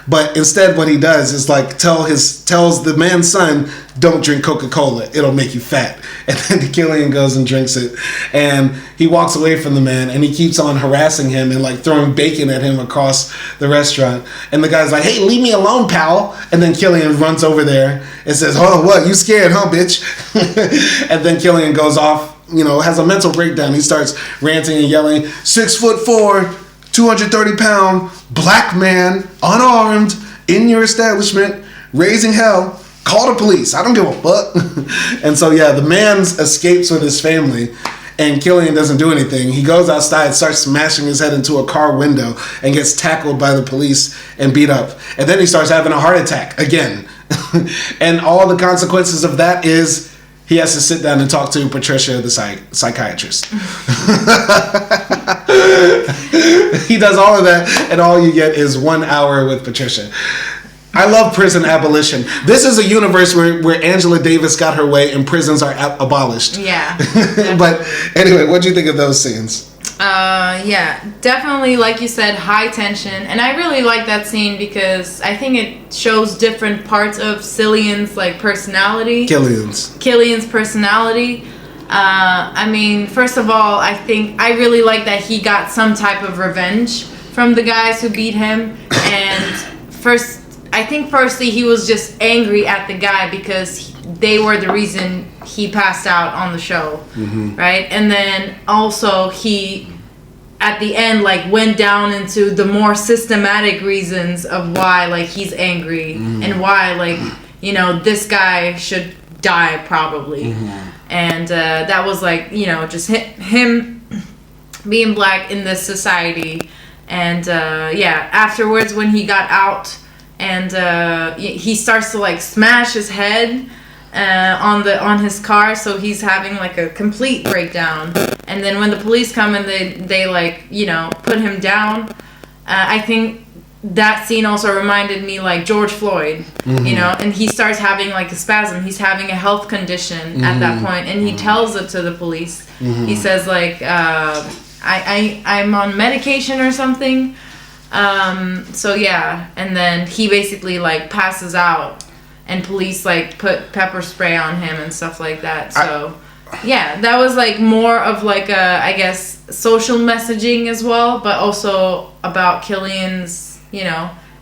But instead what he does is like tells the man's son, "Don't drink Coca-Cola, it'll make you fat." And then Killian goes and drinks it, and he walks away from the man, and he keeps on harassing him and like throwing bacon at him across the restaurant. And the guy's like, "Hey, leave me alone, pal." And then Killian runs over there and says, "Oh, what, you scared, huh, bitch?" And then Killian goes off, has a mental breakdown. He starts ranting and yelling, 6'4", 230-pound black man, unarmed, in your establishment, raising hell. Call the police. I don't give a fuck. And so the man escapes with his family, and Killian doesn't do anything. He goes outside, starts smashing his head into a car window, and gets tackled by the police and beat up. And then he starts having a heart attack again. And all the consequences of that is he has to sit down and talk to Patricia, the psychiatrist. He does all of that, and all you get is 1 hour with Patricia. I love prison abolition. This is a universe where Angela Davis got her way and prisons are abolished. Yeah. But anyway, what do you think of those scenes? Definitely, like you said, high tension. And I really like that scene because I think it shows different parts of Killian's personality. First of all, I think I really like that he got some type of revenge from the guys who beat him. And firstly, he was just angry at the guy because they were the reason he passed out on the show, right? And then also he, at the end, like went down into the more systematic reasons of why like he's angry and why like this guy should die probably, and that was like just him being black in this society, and afterwards when he got out and he starts to like smash his head on his car, so he's having like a complete breakdown. And then when the police come and they like put him down, I think that scene also reminded me like George Floyd, and he starts having like a spasm. He's having a health condition at that point, and he tells it to the police. He says like I'm on medication or something. And then he basically like passes out, and police like put pepper spray on him and stuff like that. So that was like more of like a, I guess, social messaging as well, but also about Killian's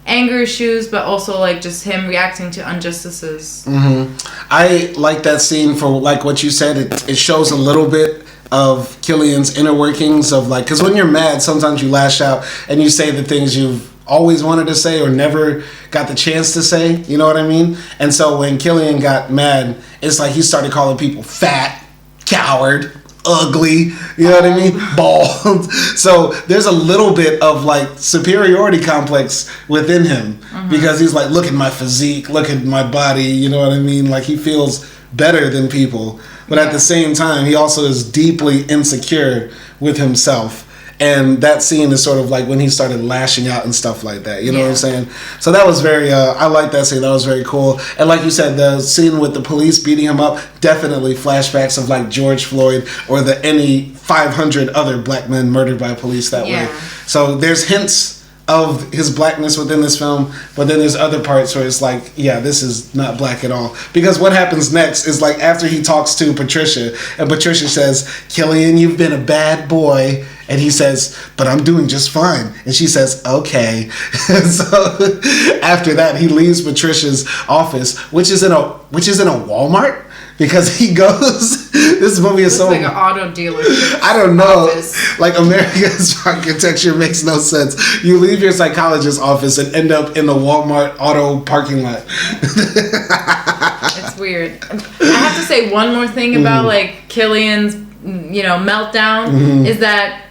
anger issues, but also like just him reacting to injustices. I like that scene for like what you said. It shows a little bit of Killian's inner workings of like, because when you're mad, sometimes you lash out and you say the things you've always wanted to say or never got the chance to say, you know what I mean? And so when Killian got mad, it's like he started calling people fat, coward, ugly, you know what I mean? Bald. So there's a little bit of like superiority complex within him because he's like, look at my physique, look at my body, you know what I mean? Like he feels better than people. But at the same time, he also is deeply insecure with himself. And that scene is sort of like when he started lashing out and stuff like that. You know what I'm saying? So that was very, I like that scene. That was very cool. And like you said, the scene with the police beating him up, definitely flashbacks of like George Floyd or any 500 other black men murdered by police that way. So there's hints of his blackness within this film, but then there's other parts where it's like, yeah, this is not black at all. Because what happens next is like after he talks to Patricia, and Patricia says, Killian, you've been a bad boy, and he says, but I'm doing just fine. And she says, okay. So after that, he leaves Patricia's office, which is in a Walmart. Because he goes, this movie is so... It's like an auto dealership. I don't know. Office. Like, America's architecture makes no sense. You leave your psychologist's office and end up in the Walmart auto parking lot. It's weird. I have to say one more thing about, like, Killian's, meltdown is that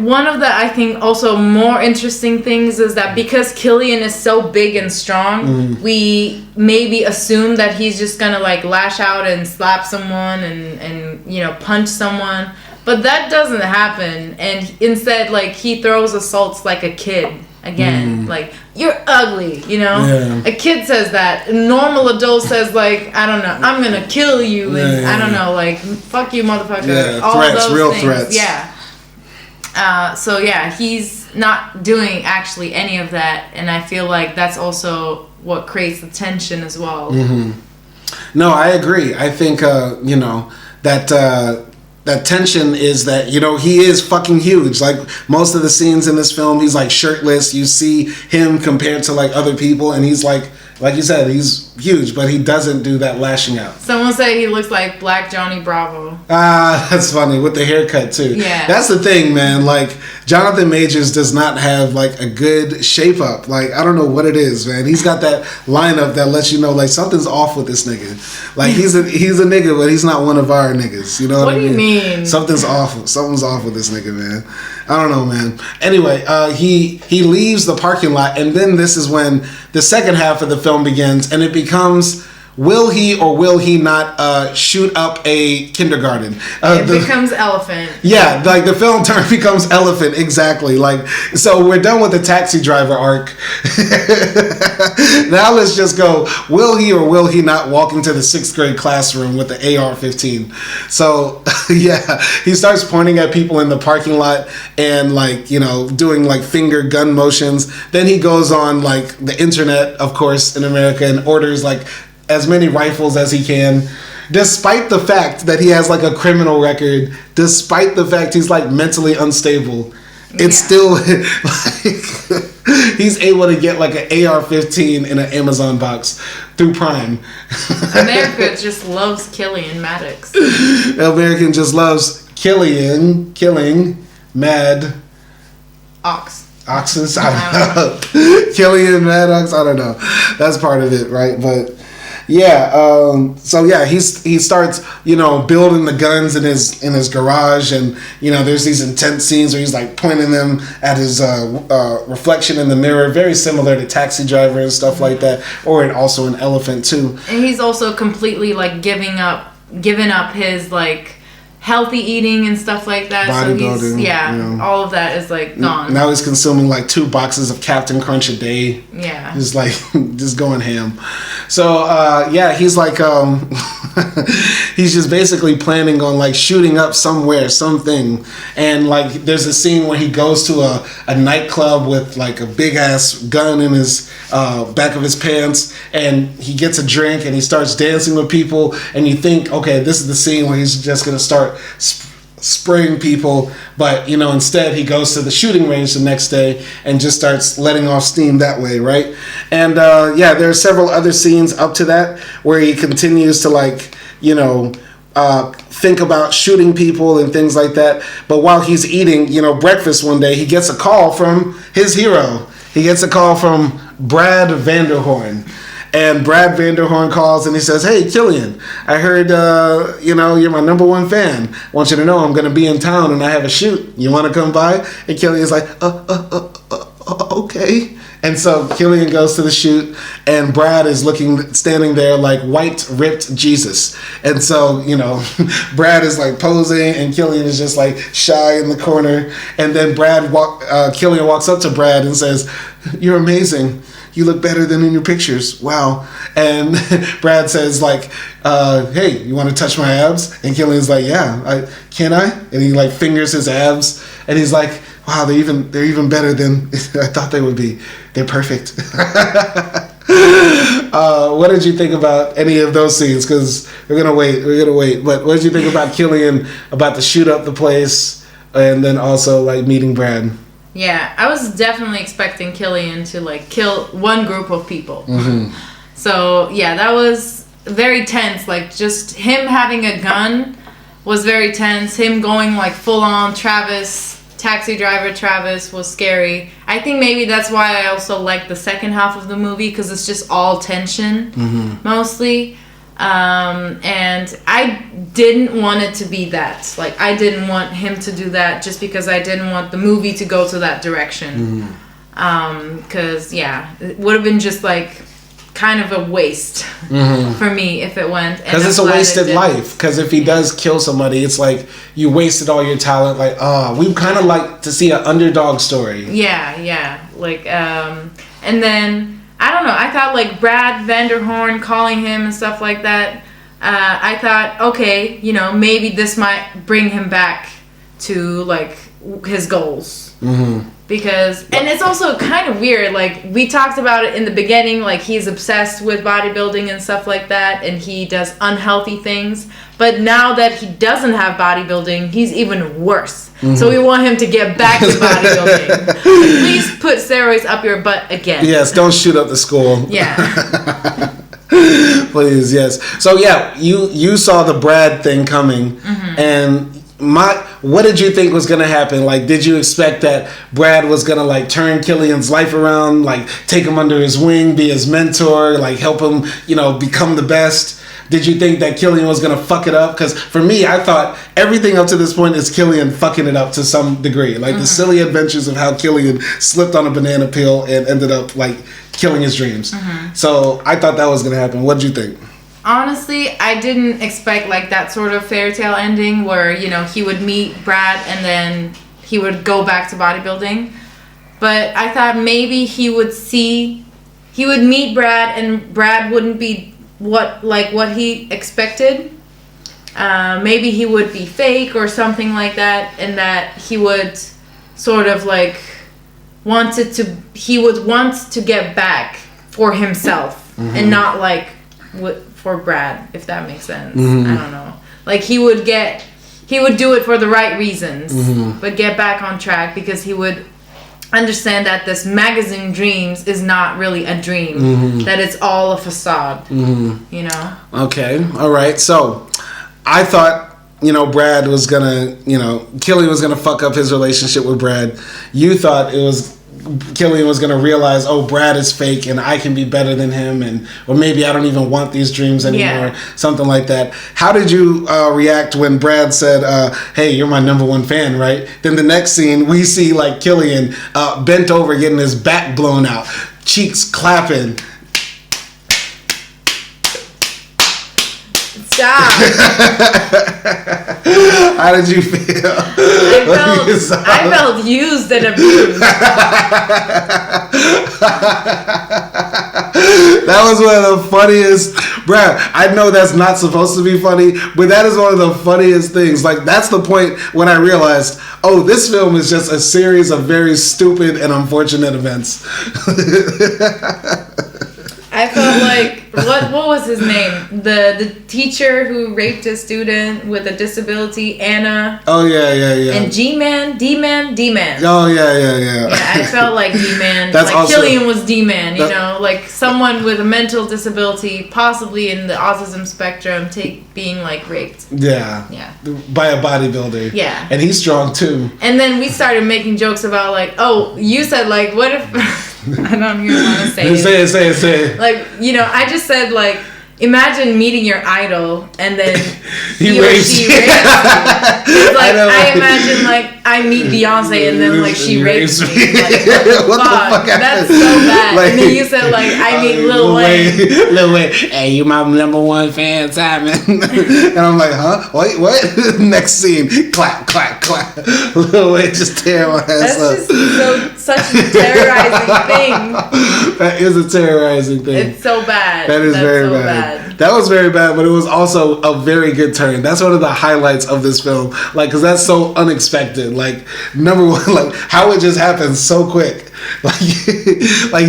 one of the, I think, also more interesting things is that because Killian is so big and strong, we maybe assume that he's just gonna like lash out and slap someone and punch someone, but that doesn't happen. And instead, like, he throws assaults like a kid again, like, you're ugly, A kid says that. A normal adult says, like, I don't know, I'm gonna kill you, and I don't know, like, fuck you, motherfucker. Yeah, all threats, those real things. threats. Yeah. So yeah, he's not doing actually any of that, and I feel like that's also what creates the tension as well. No, I agree. I think that tension is that he is fucking huge. Like most of the scenes in this film, he's like shirtless. You see him compared to like other people, and he's like you said, he's huge, but he doesn't do that lashing out. Someone said he looks like Black Johnny Bravo. That's funny, with the haircut too. Yeah. That's the thing, man. Like, Jonathan Majors does not have like a good shape up. Like, I don't know what it is, man. He's got that lineup that lets you know like something's off with this nigga. Like he's a nigga, but he's not one of our niggas. You know what I mean? What do you mean? Something's off. Something's off with this nigga, man. I don't know, man. Anyway, he leaves the parking lot, and then this is when the second half of the film begins, and it becomes, will he or will he not shoot up a kindergarten? It becomes Elephant. Yeah, like the film turn becomes Elephant, exactly. Like, so we're done with the taxi driver arc. Now let's just go, will he or will he not walk into the 6th grade classroom with the AR-15? So, yeah, he starts pointing at people in the parking lot and like, doing like finger gun motions. Then he goes on like the internet, of course, in America, and orders like as many rifles as he can, despite the fact that he has like a criminal record, despite the fact he's like mentally unstable. It's still like he's able to get like an AR-15 in an Amazon box through Prime. America just loves Killian Maddox. American just loves killing mad oxes. I don't know. Killian Maddox. I don't know. That's part of it, right? But yeah, so yeah, he starts, building the guns in his garage, and there's these intense scenes where he's like pointing them at his reflection in the mirror, very similar to Taxi Driver and stuff like that, or also in Elephant too. And he's also completely like giving up his like healthy eating and stuff like that. Bodybuilding, so all of that is like gone. Now he's consuming like 2 boxes of Captain Crunch a day. Yeah. Just like, just going ham. So, he's like, he's just basically planning on like shooting up somewhere, something. And like, there's a scene where he goes to a nightclub with like a big ass gun in his back of his pants, and he gets a drink and he starts dancing with people, and you think, okay, this is the scene where he's just going to start spraying people, but instead he goes to the shooting range the next day and just starts letting off steam that way, right? And there are several other scenes up to that where he continues to like think about shooting people and things like that. But while he's eating breakfast one day, he gets a call from his hero. He gets a call from Brad Vanderhorn. And Brad Vanderhorn calls and he says, "Hey, Killian, I heard, you're my number 1 fan. I want you to know I'm going to be in town and I have a shoot. You want to come by?" And Killian's like, okay. And so Killian goes to the shoot, and Brad is standing there like white, ripped Jesus. And so, Brad is like posing, and Killian is just like shy in the corner. And then Killian walks up to Brad and says, "You're amazing. You look better than in your pictures. Wow." And Brad says like, "Hey, you want to touch my abs?" And Killian's like, "Yeah, can I?" And he like fingers his abs, and he's like, wow, they're even better than I thought they would be. They're perfect. What did you think about any of those scenes? Because we're gonna wait. But what did you think about Killian about to shoot up the place, and then also like meeting Brad? Yeah, I was definitely expecting Killian to like kill one group of people. Mm-hmm. So yeah, that was very tense. Like just him having a gun was very tense. Him going like full on taxi driver Travis was scary. I think maybe that's why I also like the second half of the movie, because it's just all tension mostly. And I didn't want it to be that. Like I didn't want him to do that just because I didn't want the movie to go to that direction. Because it would have been just like kind of a waste for me if it went. Because it's a wasted life. Because if he does kill somebody, it's like you wasted all your talent. Like, we kind of like to see an underdog story. Yeah. Like, and then I don't know. I thought like Brad Vanderhorn calling him and stuff like that. I thought, okay, maybe this might bring him back to like his goals. Because, and it's also kind of weird, like we talked about it in the beginning, like he's obsessed with bodybuilding and stuff like that, and he does unhealthy things, but now that he doesn't have bodybuilding, he's even worse. So we want him to get back to bodybuilding. Please put steroids up your butt again. Yes, don't shoot up the school. Yeah. Please, yes. So yeah, you saw the Brad thing coming, and what did you think was gonna happen? Like, did you expect that Brad was gonna like turn Killian's life around, like take him under his wing, be his mentor, like help him, become the best? Did you think that Killian was gonna fuck it up? Because for me, I thought everything up to this point is Killian fucking it up to some degree. Like the silly adventures of how Killian slipped on a banana peel and ended up like killing his dreams. So I thought that was gonna happen. What did you think? Honestly, I didn't expect like that sort of fairy tale ending where, he would meet Brad and then he would go back to bodybuilding. But I thought maybe he would meet Brad and Brad wouldn't be what he expected. Maybe he would be fake or something like that, and that he would sort of like want to get back for himself and not like for Brad, if that makes sense. I don't know. Like he would do it for the right reasons, but get back on track because he would understand that this magazine dreams is not really a dream, that it's all a facade. Okay, all right. So I thought Brad was gonna Killian was gonna fuck up his relationship with Brad. You thought Killian was gonna realize, Brad is fake and I can be better than him, or maybe I don't even want these dreams anymore, something like that. How did you react when Brad said, hey, you're my number one fan, right? Then the next scene we see like Killian bent over getting his back blown out, cheeks clapping. Stop. How did you feel? I felt used and abused. That was one of the funniest. Brad, I know that's not supposed to be funny, but that is one of the funniest things. Like, that's the point when I realized, this film is just a series of very stupid and unfortunate events. I felt like, what was his name? The teacher who raped a student with a disability, Anna. Oh, yeah. And D-Man. Oh, yeah. Yeah, I felt like D-Man. That's like also, Killian was D-Man, like someone with a mental disability, possibly in the autism spectrum, being like raped. Yeah. By a bodybuilder. Yeah. And he's strong too. And then we started making jokes about like, you said like, what if... I don't even want to say it. Say it. Like, I just said, like, imagine meeting your idol and then he or she rapes you. Like, I imagine, like, I meet Beyonce and then, like, she rapes me. Like, what the fuck? That's so bad. Like, and then you said, like, I meet Lil Wayne. Lil Wayne, hey, you my number one fan, Simon. And I'm like, huh? Wait, what? Next scene, clap. Lil Wayne just tear my ass up. That's just such a terrorizing thing. That is a terrorizing thing. It's so bad. That's very bad. That was very bad, but it was also a very good turn. That's one of the highlights of this film, like, because that's so unexpected. Like, number one, like how it just happens so quick, like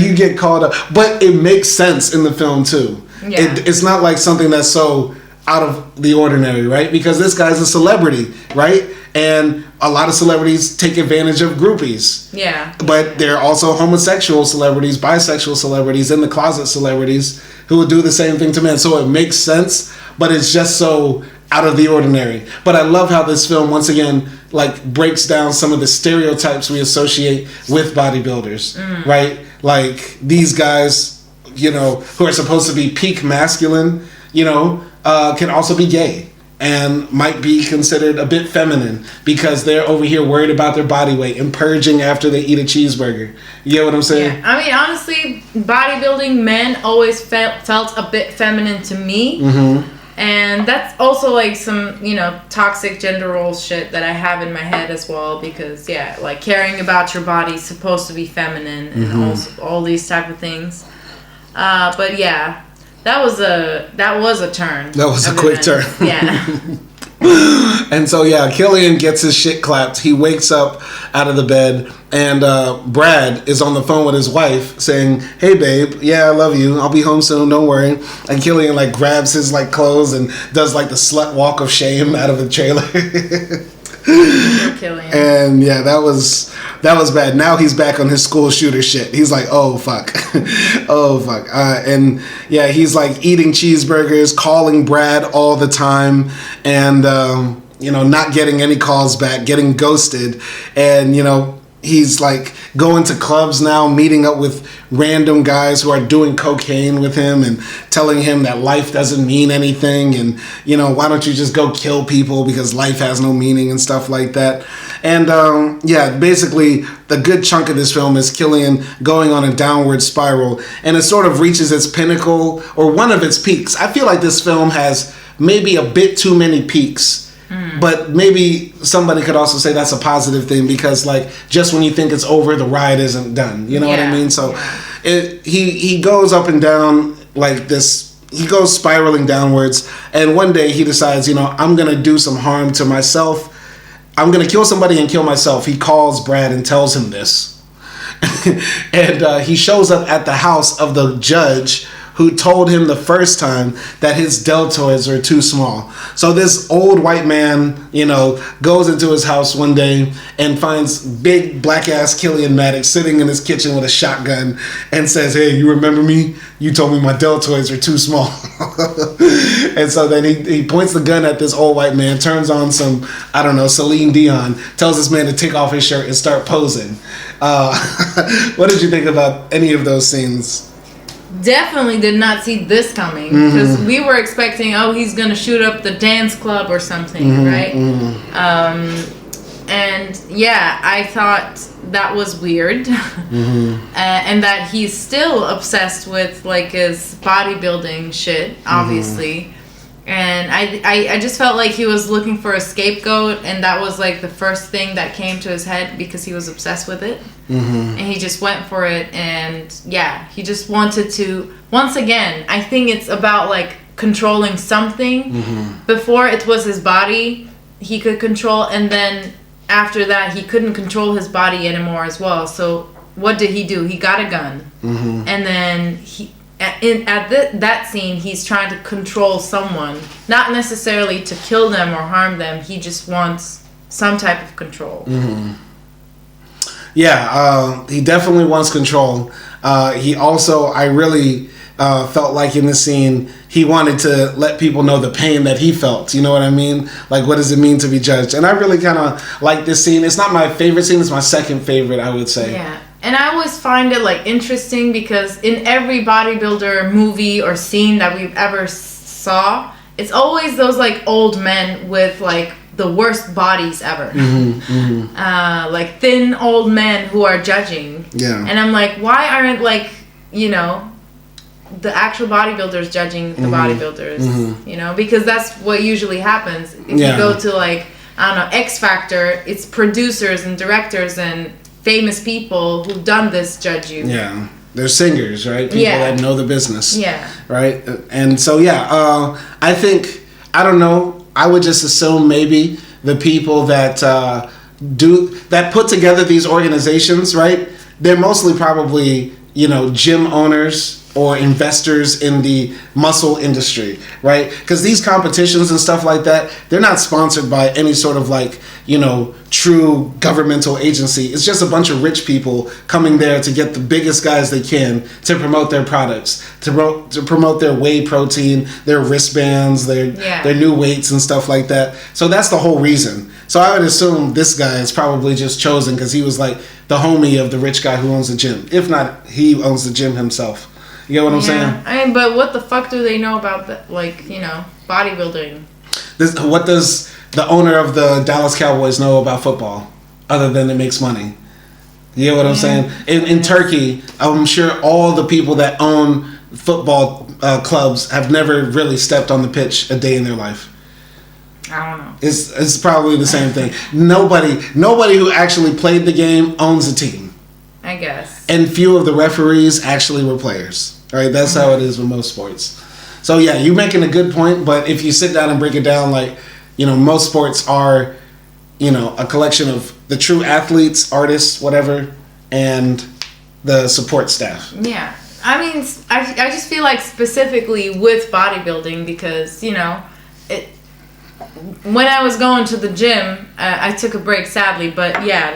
you get caught up, but it makes sense in the film too. Yeah. It's not like something that's so out of the ordinary, right? Because this guy's a celebrity, right? And a lot of celebrities take advantage of groupies. Yeah. But there are also homosexual celebrities, bisexual celebrities, in the closet celebrities who would do the same thing to men. So it makes sense, but it's just so out of the ordinary. But I love how this film, once again, like breaks down some of the stereotypes we associate with bodybuilders, right? Like these guys, you know, who are supposed to be peak masculine, you know, can also be gay and might be considered a bit feminine because they're over here worried about their body weight and purging after they eat a cheeseburger. You get what I'm saying? Yeah. I mean, honestly, bodybuilding men always felt a bit feminine to me. And that's also like some, you know, toxic gender role shit that I have in my head as well, because yeah, like caring about your body is supposed to be feminine and also all these type of things. But yeah, that was a turn. That was a quick turn. Yeah. And so yeah, Killian gets his shit clapped. He wakes up out of the bed, and Brad is on the phone with his wife saying, "Hey babe, yeah, I love you. I'll be home soon. Don't worry." And Killian like grabs his like clothes and does like the slut walk of shame out of the trailer. Killian. And yeah, that was bad. Now he's back on his school shooter shit. He's like, oh fuck, oh fuck. And yeah, he's like eating cheeseburgers, calling Brad all the time, and you know, not getting any calls back, getting ghosted, and you know, he's like going to clubs now, meeting up with random guys who are doing cocaine with him and telling him that life doesn't mean anything, and you know, why don't you just go kill people because life has no meaning and stuff like that. And yeah, basically the good chunk of this film is Killian going on a downward spiral, and it sort of reaches its pinnacle or one of its peaks. I feel like this film has maybe a bit too many peaks. But maybe somebody could also say that's a positive thing, because like just when you think it's over, the ride isn't done. You know what I mean? So he goes up and down like this. He goes spiraling downwards, and one day he decides, you know, I'm gonna do some harm to myself. I'm gonna kill somebody and kill myself. He calls Brad and tells him this, and he shows up at the house of the judge who told him the first time that his deltoids are too small. So this old white man, you know, goes into his house one day and finds big black ass Killian Maddox sitting in his kitchen with a shotgun and says, "Hey, you remember me? You told me my deltoids are too small." And so then he points the gun at this old white man, turns on some, I don't know, Celine Dion, tells this man to take off his shirt and start posing. What did you think about any of those scenes? Definitely did not see this coming, because we were expecting, oh, he's gonna shoot up the dance club or something, right? And yeah, I thought that was weird, and that he's still obsessed with like his bodybuilding shit, obviously. And I just felt like he was looking for a scapegoat, and that was like the first thing that came to his head because he was obsessed with it. And he just went for it, and yeah, he just wanted to, once again, I think it's about like controlling something. Before it was his body he could control, and then after that he couldn't control his body anymore as well. So what did he do? He got a gun, and then that scene he's trying to control someone, not necessarily to kill them or harm them. He just wants some type of control. Yeah, he definitely wants control. He also, I really felt like in this scene, he wanted to let people know the pain that he felt. You know what I mean? Like, what does it mean to be judged? And I really kind of like this scene. It's not my favorite scene. It's my second favorite, I would say. Yeah. And I always find it like interesting, because in every bodybuilder movie or scene that we've ever saw, it's always those like old men with like the worst bodies ever. Like thin old men who are judging. Yeah. And I'm like, why aren't like, you know, the actual bodybuilders judging the bodybuilders? You know, because that's what usually happens. If you go to like, I don't know, X Factor, it's producers and directors and famous people who've done this judge you. they're singers, right? People that know the business. Yeah. Right? And so, I think, I don't know, I would just assume maybe the people that that put together these organizations, right? They're mostly probably, gym owners or investors in the muscle industry, right? Because these competitions and stuff like that, they're not sponsored by any sort of true governmental agency. It's just a bunch of rich people coming there to get the biggest guys they can to promote their products, to promote their whey protein, their wristbands, their new weights and stuff like that. So that's the whole reason. So I would assume this guy is probably just chosen because he was like the homie of the rich guy who owns the gym. If not, he owns the gym himself. You get what I'm saying? I mean, but what the fuck do they know about bodybuilding? What does the owner of the Dallas Cowboys know about football other than it makes money? You get what I'm saying? In Turkey, I'm sure all the people that own football clubs have never really stepped on the pitch a day in their life. I don't know. It's probably the same thing. Nobody who actually played the game owns a team. I guess. And few of the referees actually were players. Right? That's how it is with most sports. So yeah, you're making a good point, but if you sit down and break it down, most sports are, a collection of the true athletes, artists, whatever, and the support staff. Yeah. I mean, I just feel like specifically with bodybuilding because, when I was going to the gym, I took a break sadly, but yeah,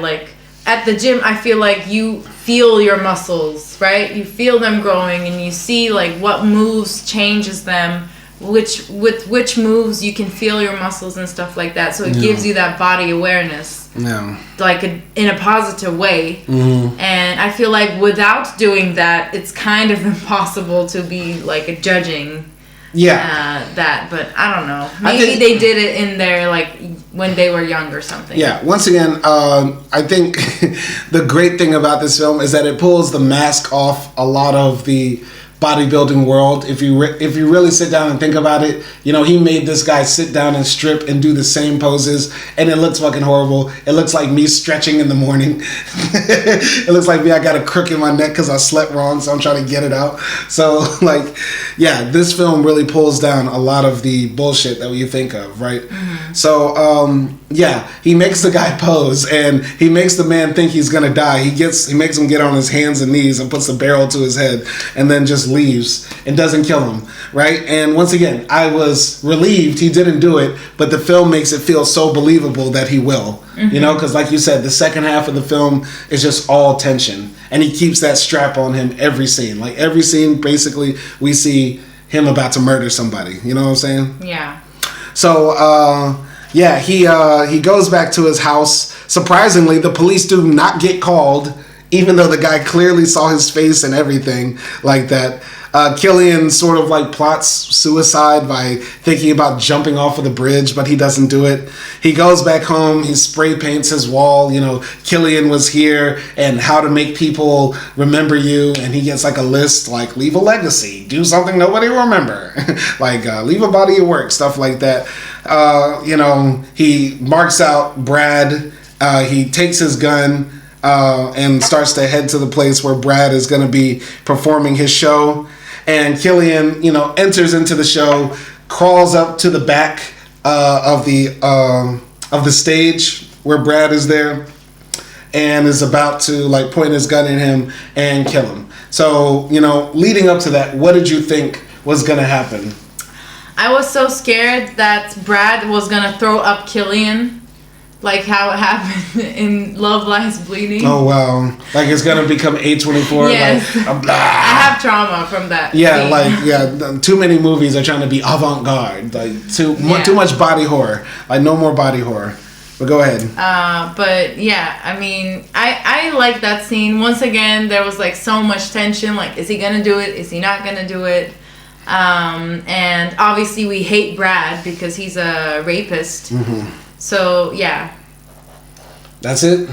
at the gym, I feel like you feel your muscles, right? You feel them growing and you see what moves changes them, which moves you can feel your muscles and stuff like that. So it gives you that body awareness, in a positive way. Mm-hmm. And I feel like without doing that, it's kind of impossible to be a judging. That, but I don't know. Maybe they did it in their when they were young or something. Yeah. Once again, I think the great thing about this film is that it pulls the mask off a lot of the bodybuilding world. If you really sit down and think about it, he made this guy sit down and strip and do the same poses, and it looks fucking horrible. It looks like me stretching in the morning. It looks like me. I got a crook in my neck because I slept wrong, so I'm trying to get it out. So this film really pulls down a lot of the bullshit that you think of, right? Mm-hmm. So he makes the guy pose, and he makes the man think he's gonna die. He makes him get on his hands and knees and puts the barrel to his head, and then just leaves and doesn't kill him, right? And once again, I was relieved he didn't do it, but the film makes it feel so believable that he will, because like you said, the second half of the film is just all tension, and he keeps that strap on him every scene. Every scene, basically, we see him about to murder somebody. You know what I'm saying? Yeah. So, he goes back to his house. Surprisingly, the police do not get called, even though the guy clearly saw his face and everything like that. Killian sort of plots suicide by thinking about jumping off of the bridge, but he doesn't do it. He goes back home, he spray paints his wall, Killian was here and how to make people remember you, and he gets a list leave a legacy, do something nobody will remember, leave a body of work, stuff like that. He marks out Brad, he takes his gun, and starts to head to the place where Brad is going to be performing his show. And Killian, enters into the show, crawls up to the back of the stage where Brad is there, and is about to point his gun at him and kill him. So, leading up to that, what did you think was going to happen? I was so scared that Brad was going to throw up Killian. How it happened in Love Lies Bleeding. Oh, wow. It's going to become A24. Yes. I have trauma from that. Yeah, too many movies are trying to be avant-garde. Too much body horror. No more body horror. But go ahead. But yeah, I mean, I like that scene. Once again, there was so much tension. Is he going to do it? Is he not going to do it? And obviously we hate Brad because he's a rapist. Mm-hmm. So, yeah. That's it?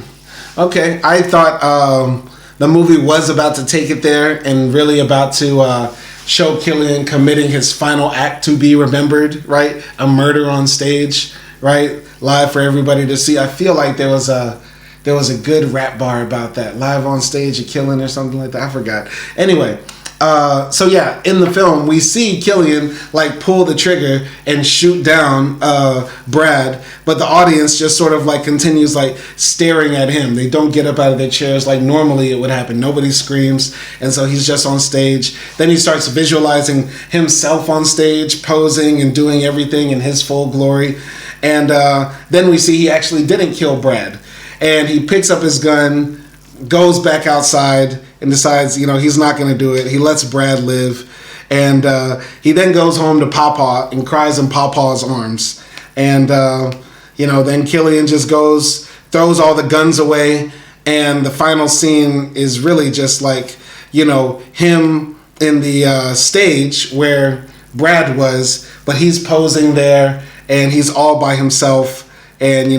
Okay. I thought the movie was about to take it there and really about to show Killian committing his final act to be remembered, right? A murder on stage, right? Live for everybody to see. I feel like there was There was a good rap bar about that. Live on stage, a killing or something like that. I forgot. Anyway, so yeah, in the film, we see Killian like pull the trigger and shoot down Brad, but the audience just sort of like continues like staring at him. They don't get up out of their chairs like normally it would happen. Nobody screams, and so he's just on stage. Then he starts visualizing himself on stage, posing and doing everything in his full glory. And then we see he actually didn't kill Brad. And he picks up his gun, goes back outside, and decides, he's not going to do it. He lets Brad live. And he then goes home to Pawpaw and cries in Pawpaw's arms. And, then Killian just throws all the guns away. And the final scene is really just like, him in the stage where Brad was, but he's posing there and he's all by himself. And,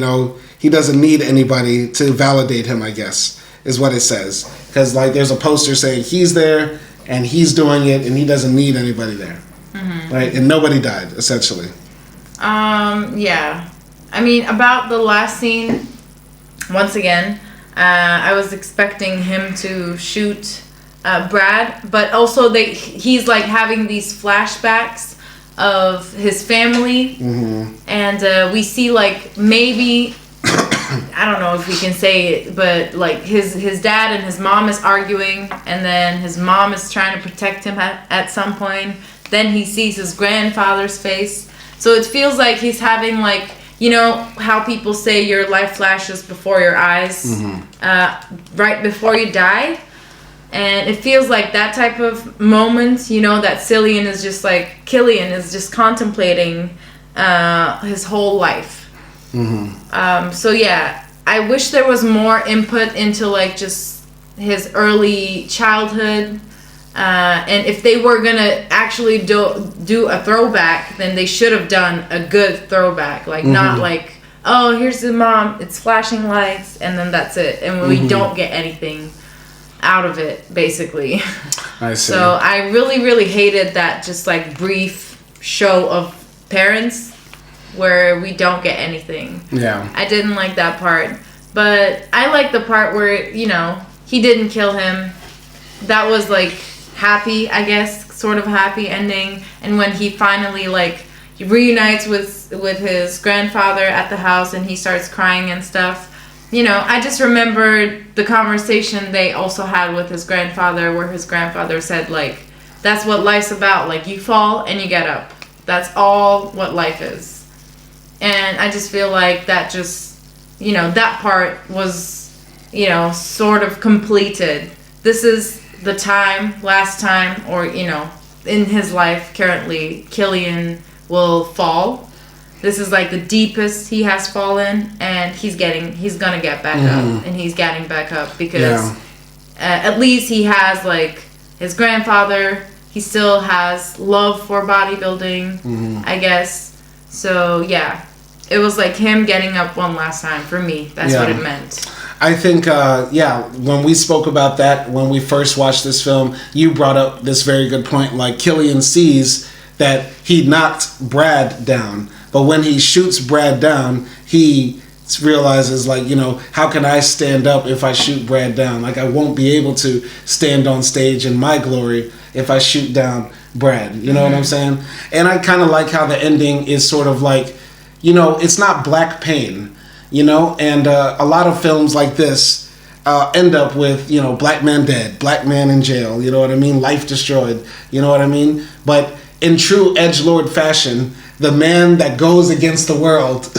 he doesn't need anybody to validate him, I guess, is what it says. Because, like, there's a poster saying he's there and he's doing it and he doesn't need anybody there. Mm-hmm. Right? And nobody died, essentially. Yeah. I mean, about the last scene, once again, I was expecting him to shoot Brad, but also he's, like, having these flashbacks of his family. Mm-hmm. And we see, like, maybe... I don't know if we can say it, but like his dad and his mom is arguing, and then his mom is trying to protect him at some point. Then he sees his grandfather's face. So it feels like he's having like, how people say your life flashes before your eyes, mm-hmm. Right before you die. And it feels like that type of moment, that Killian is just contemplating his whole life. Mm-hmm. So yeah, I wish there was more input into like just his early childhood, and if they were gonna actually do a throwback, then they should have done a good throwback, like mm-hmm. not like, oh, here's the mom, it's flashing lights, and then that's it, and we mm-hmm. don't get anything out of it, basically. I see. So I really, really hated that just like brief show of parents where we don't get anything. Yeah. I didn't like that part. But I like the part where, he didn't kill him. That was like happy, I guess, sort of happy ending. And when he finally like he reunites with his grandfather at the house and he starts crying and stuff. I just remembered the conversation they also had with his grandfather where his grandfather said like, that's what life's about. Like you fall and you get up. That's all what life is. And I just feel like that just, that part was, sort of completed. This is the last time, or, in his life currently, Killian will fall. This is like the deepest he has fallen, and he's gonna get back mm-hmm. up, and he's getting back up because at least he has like his grandfather. He still has love for bodybuilding, mm-hmm. I guess. So yeah, it was like him getting up one last time for me. That's what it meant. I think, when we spoke about that, when we first watched this film, you brought up this very good point. Like, Killian sees that he knocked Brad down, but when he shoots Brad down, he realizes, like, how can I stand up if I shoot Brad down? Like, I won't be able to stand on stage in my glory if I shoot down Brad. You know mm-hmm. what I'm saying? And I kind of like how the ending is sort of like, it's not black pain, and a lot of films like this end up with, black man dead, black man in jail, you know what I mean? Life destroyed, you know what I mean? But in true edgelord fashion, the man that goes against the world,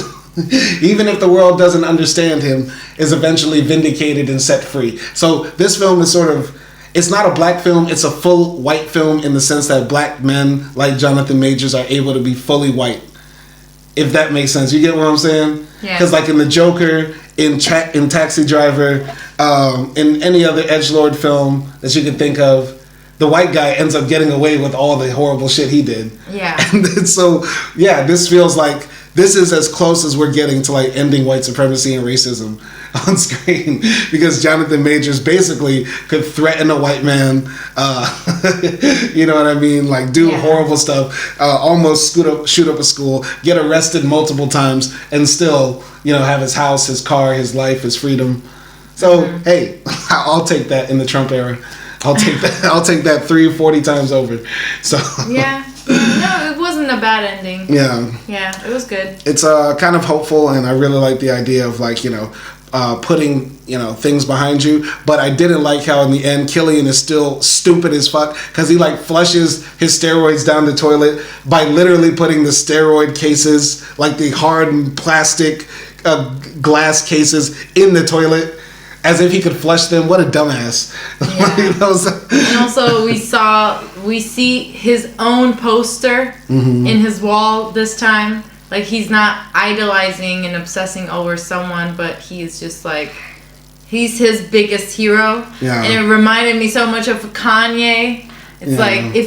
even if the world doesn't understand him, is eventually vindicated and set free. So this film is sort of, it's not a black film, it's a full white film in the sense that black men like Jonathan Majors are able to be fully white. If that makes sense. You get what I'm saying? Yeah. Because like in The Joker, in Taxi Driver, in any other edgelord film that you could think of, the white guy ends up getting away with all the horrible shit he did. Yeah. And so, this feels like this is as close as we're getting to like ending white supremacy and racism on screen because Jonathan Majors basically could threaten a white man, you know what I mean? Like do horrible stuff, almost shoot up a school, get arrested multiple times, and still, you know, have his house, his car, his life, his freedom. So, hey, I'll take that in the Trump era. I'll take that. I'll take that 40 times over. So yeah, no, it wasn't a bad ending. Yeah, it was good. It's kind of hopeful, and I really like the idea of like, you know, putting, you know, things behind you. But I didn't like how in the end Killian is still stupid as fuck because he like flushes his steroids down the toilet by literally putting the steroid cases, like the hard plastic glass cases, in the toilet. As if he could flush them. What a dumbass. Yeah. And also we see his own poster in his wall this time. Like he's not idolizing and obsessing over someone, but he's just like, he's his biggest hero. Yeah. And it reminded me so much of Kanye. It's like if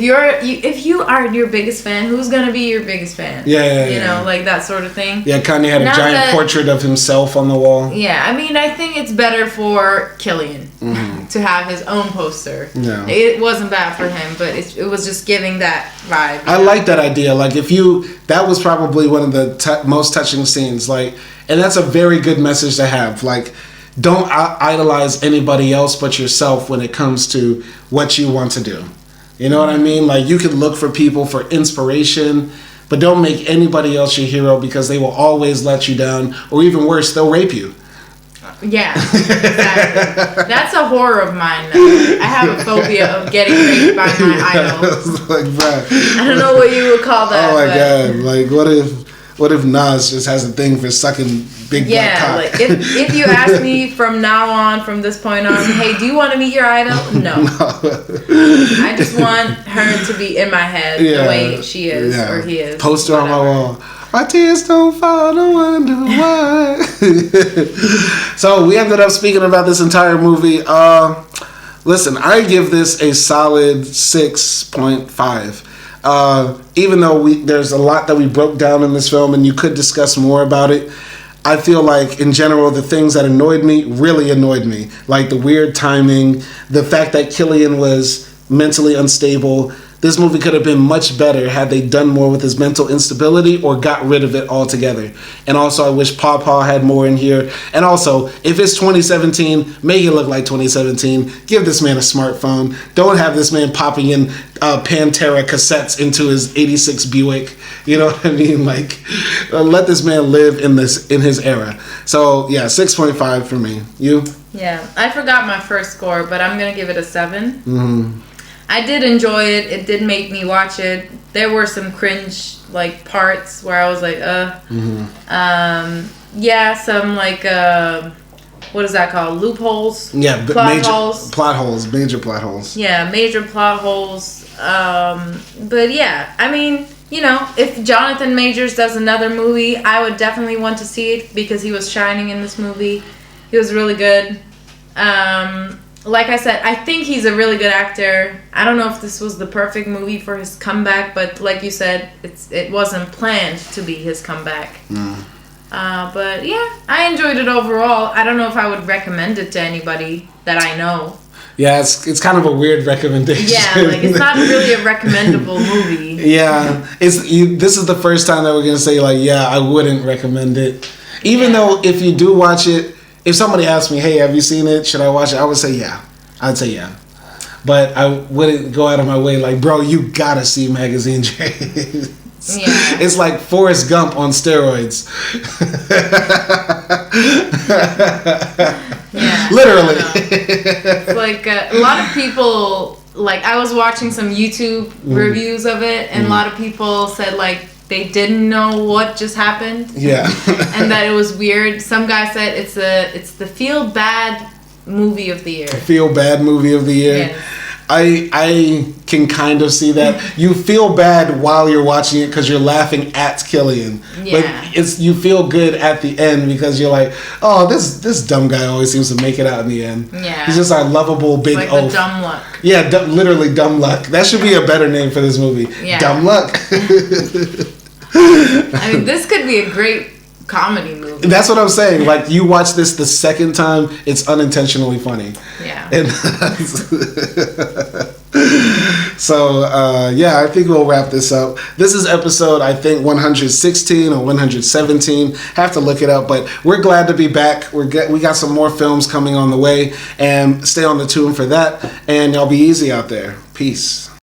you are your biggest fan, who's gonna be your biggest fan? You know, like that sort of thing. Yeah, Kanye had a giant portrait of himself on the wall. Yeah, I mean, I think it's better for Killian to have his own poster. Yeah, it wasn't bad for him, but it was just giving that vibe. I like that idea. Like that was probably one of the most touching scenes. Like, and that's a very good message to have. Like, don't idolize anybody else but yourself when it comes to what you want to do. You know what I mean? Like, you can look for people for inspiration, but don't make anybody else your hero because they will always let you down, or even worse, they'll rape you. Yeah, exactly. That's a horror of mine. I have a phobia of getting raped by my idol. Like, bro, I don't know what you would call that. Oh my god! Like, what if Nas just has a thing for sucking big black cock? Like if you ask me from now on, from this point on, hey, do you want to meet your idol? No. I just want her to be in my head the way she is or he is. Poster on my wall. My tears don't fall, no wonder why. So we ended up speaking about this entire movie. Listen, I give this a solid 6.5. Even though there's a lot that we broke down in this film and you could discuss more about it, I feel like in general the things that annoyed me really annoyed me. Like the weird timing, the fact that Killian was mentally unstable. This movie could have been much better had they done more with his mental instability or got rid of it altogether. And also, I wish Paw Paw had more in here. And also, if it's 2017, make it look like 2017. Give this man a smartphone. Don't have this man popping in Pantera cassettes into his 86 Buick. You know what I mean? Like, let this man live in his era. So, yeah, 6.5 for me. You? Yeah, I forgot my first score, but I'm going to give it a 7. Mm-hmm. I did enjoy it. It did make me watch it. There were some cringe like parts where I was like, yeah, some like what is that called? Loopholes? Yeah, major plot holes. Yeah, major plot holes. But yeah, I mean, you know, if Jonathan Majors does another movie, I would definitely want to see it because he was shining in this movie. He was really good. Like I said, I think he's a really good actor. I don't know if this was the perfect movie for his comeback, but like you said, it wasn't planned to be his comeback. But yeah, I enjoyed it overall. I don't know if I would recommend it to anybody that I know. Yeah, it's kind of a weird recommendation. Yeah, like it's not really a recommendable movie. Yeah, this is the first time that we're gonna say like, yeah, I wouldn't recommend it. Even though if you do watch it, if somebody asked me, hey, have you seen it? Should I watch it? I would say yeah. I'd say yeah. But I wouldn't go out of my way like, bro, you gotta see Magazine Jays. Yeah. It's like Forrest Gump on steroids. Yeah. Literally. It's like a lot of people, like I was watching some YouTube reviews of it, and a lot of people said like, they didn't know what just happened. Yeah. And that it was weird. Some guy said it's the feel bad movie of the year. Feel bad movie of the year. Yes. I can kind of see that. You feel bad while you're watching it because you're laughing at Killian. Yeah. But you feel good at the end because you're like, oh, this dumb guy always seems to make it out in the end. Yeah. He's just our lovable big like oaf. The dumb luck. Yeah, literally dumb luck. That should be a better name for this movie. Yeah. Dumb luck. I mean, this could be a great comedy movie. That's what I'm saying. Like, you watch this the second time, it's unintentionally funny. Yeah. And so, I think we'll wrap this up. This is episode, I think, 116 or 117. Have to look it up, but we're glad to be back. We got some more films coming on the way, and stay on the tune for that. And y'all be easy out there. Peace.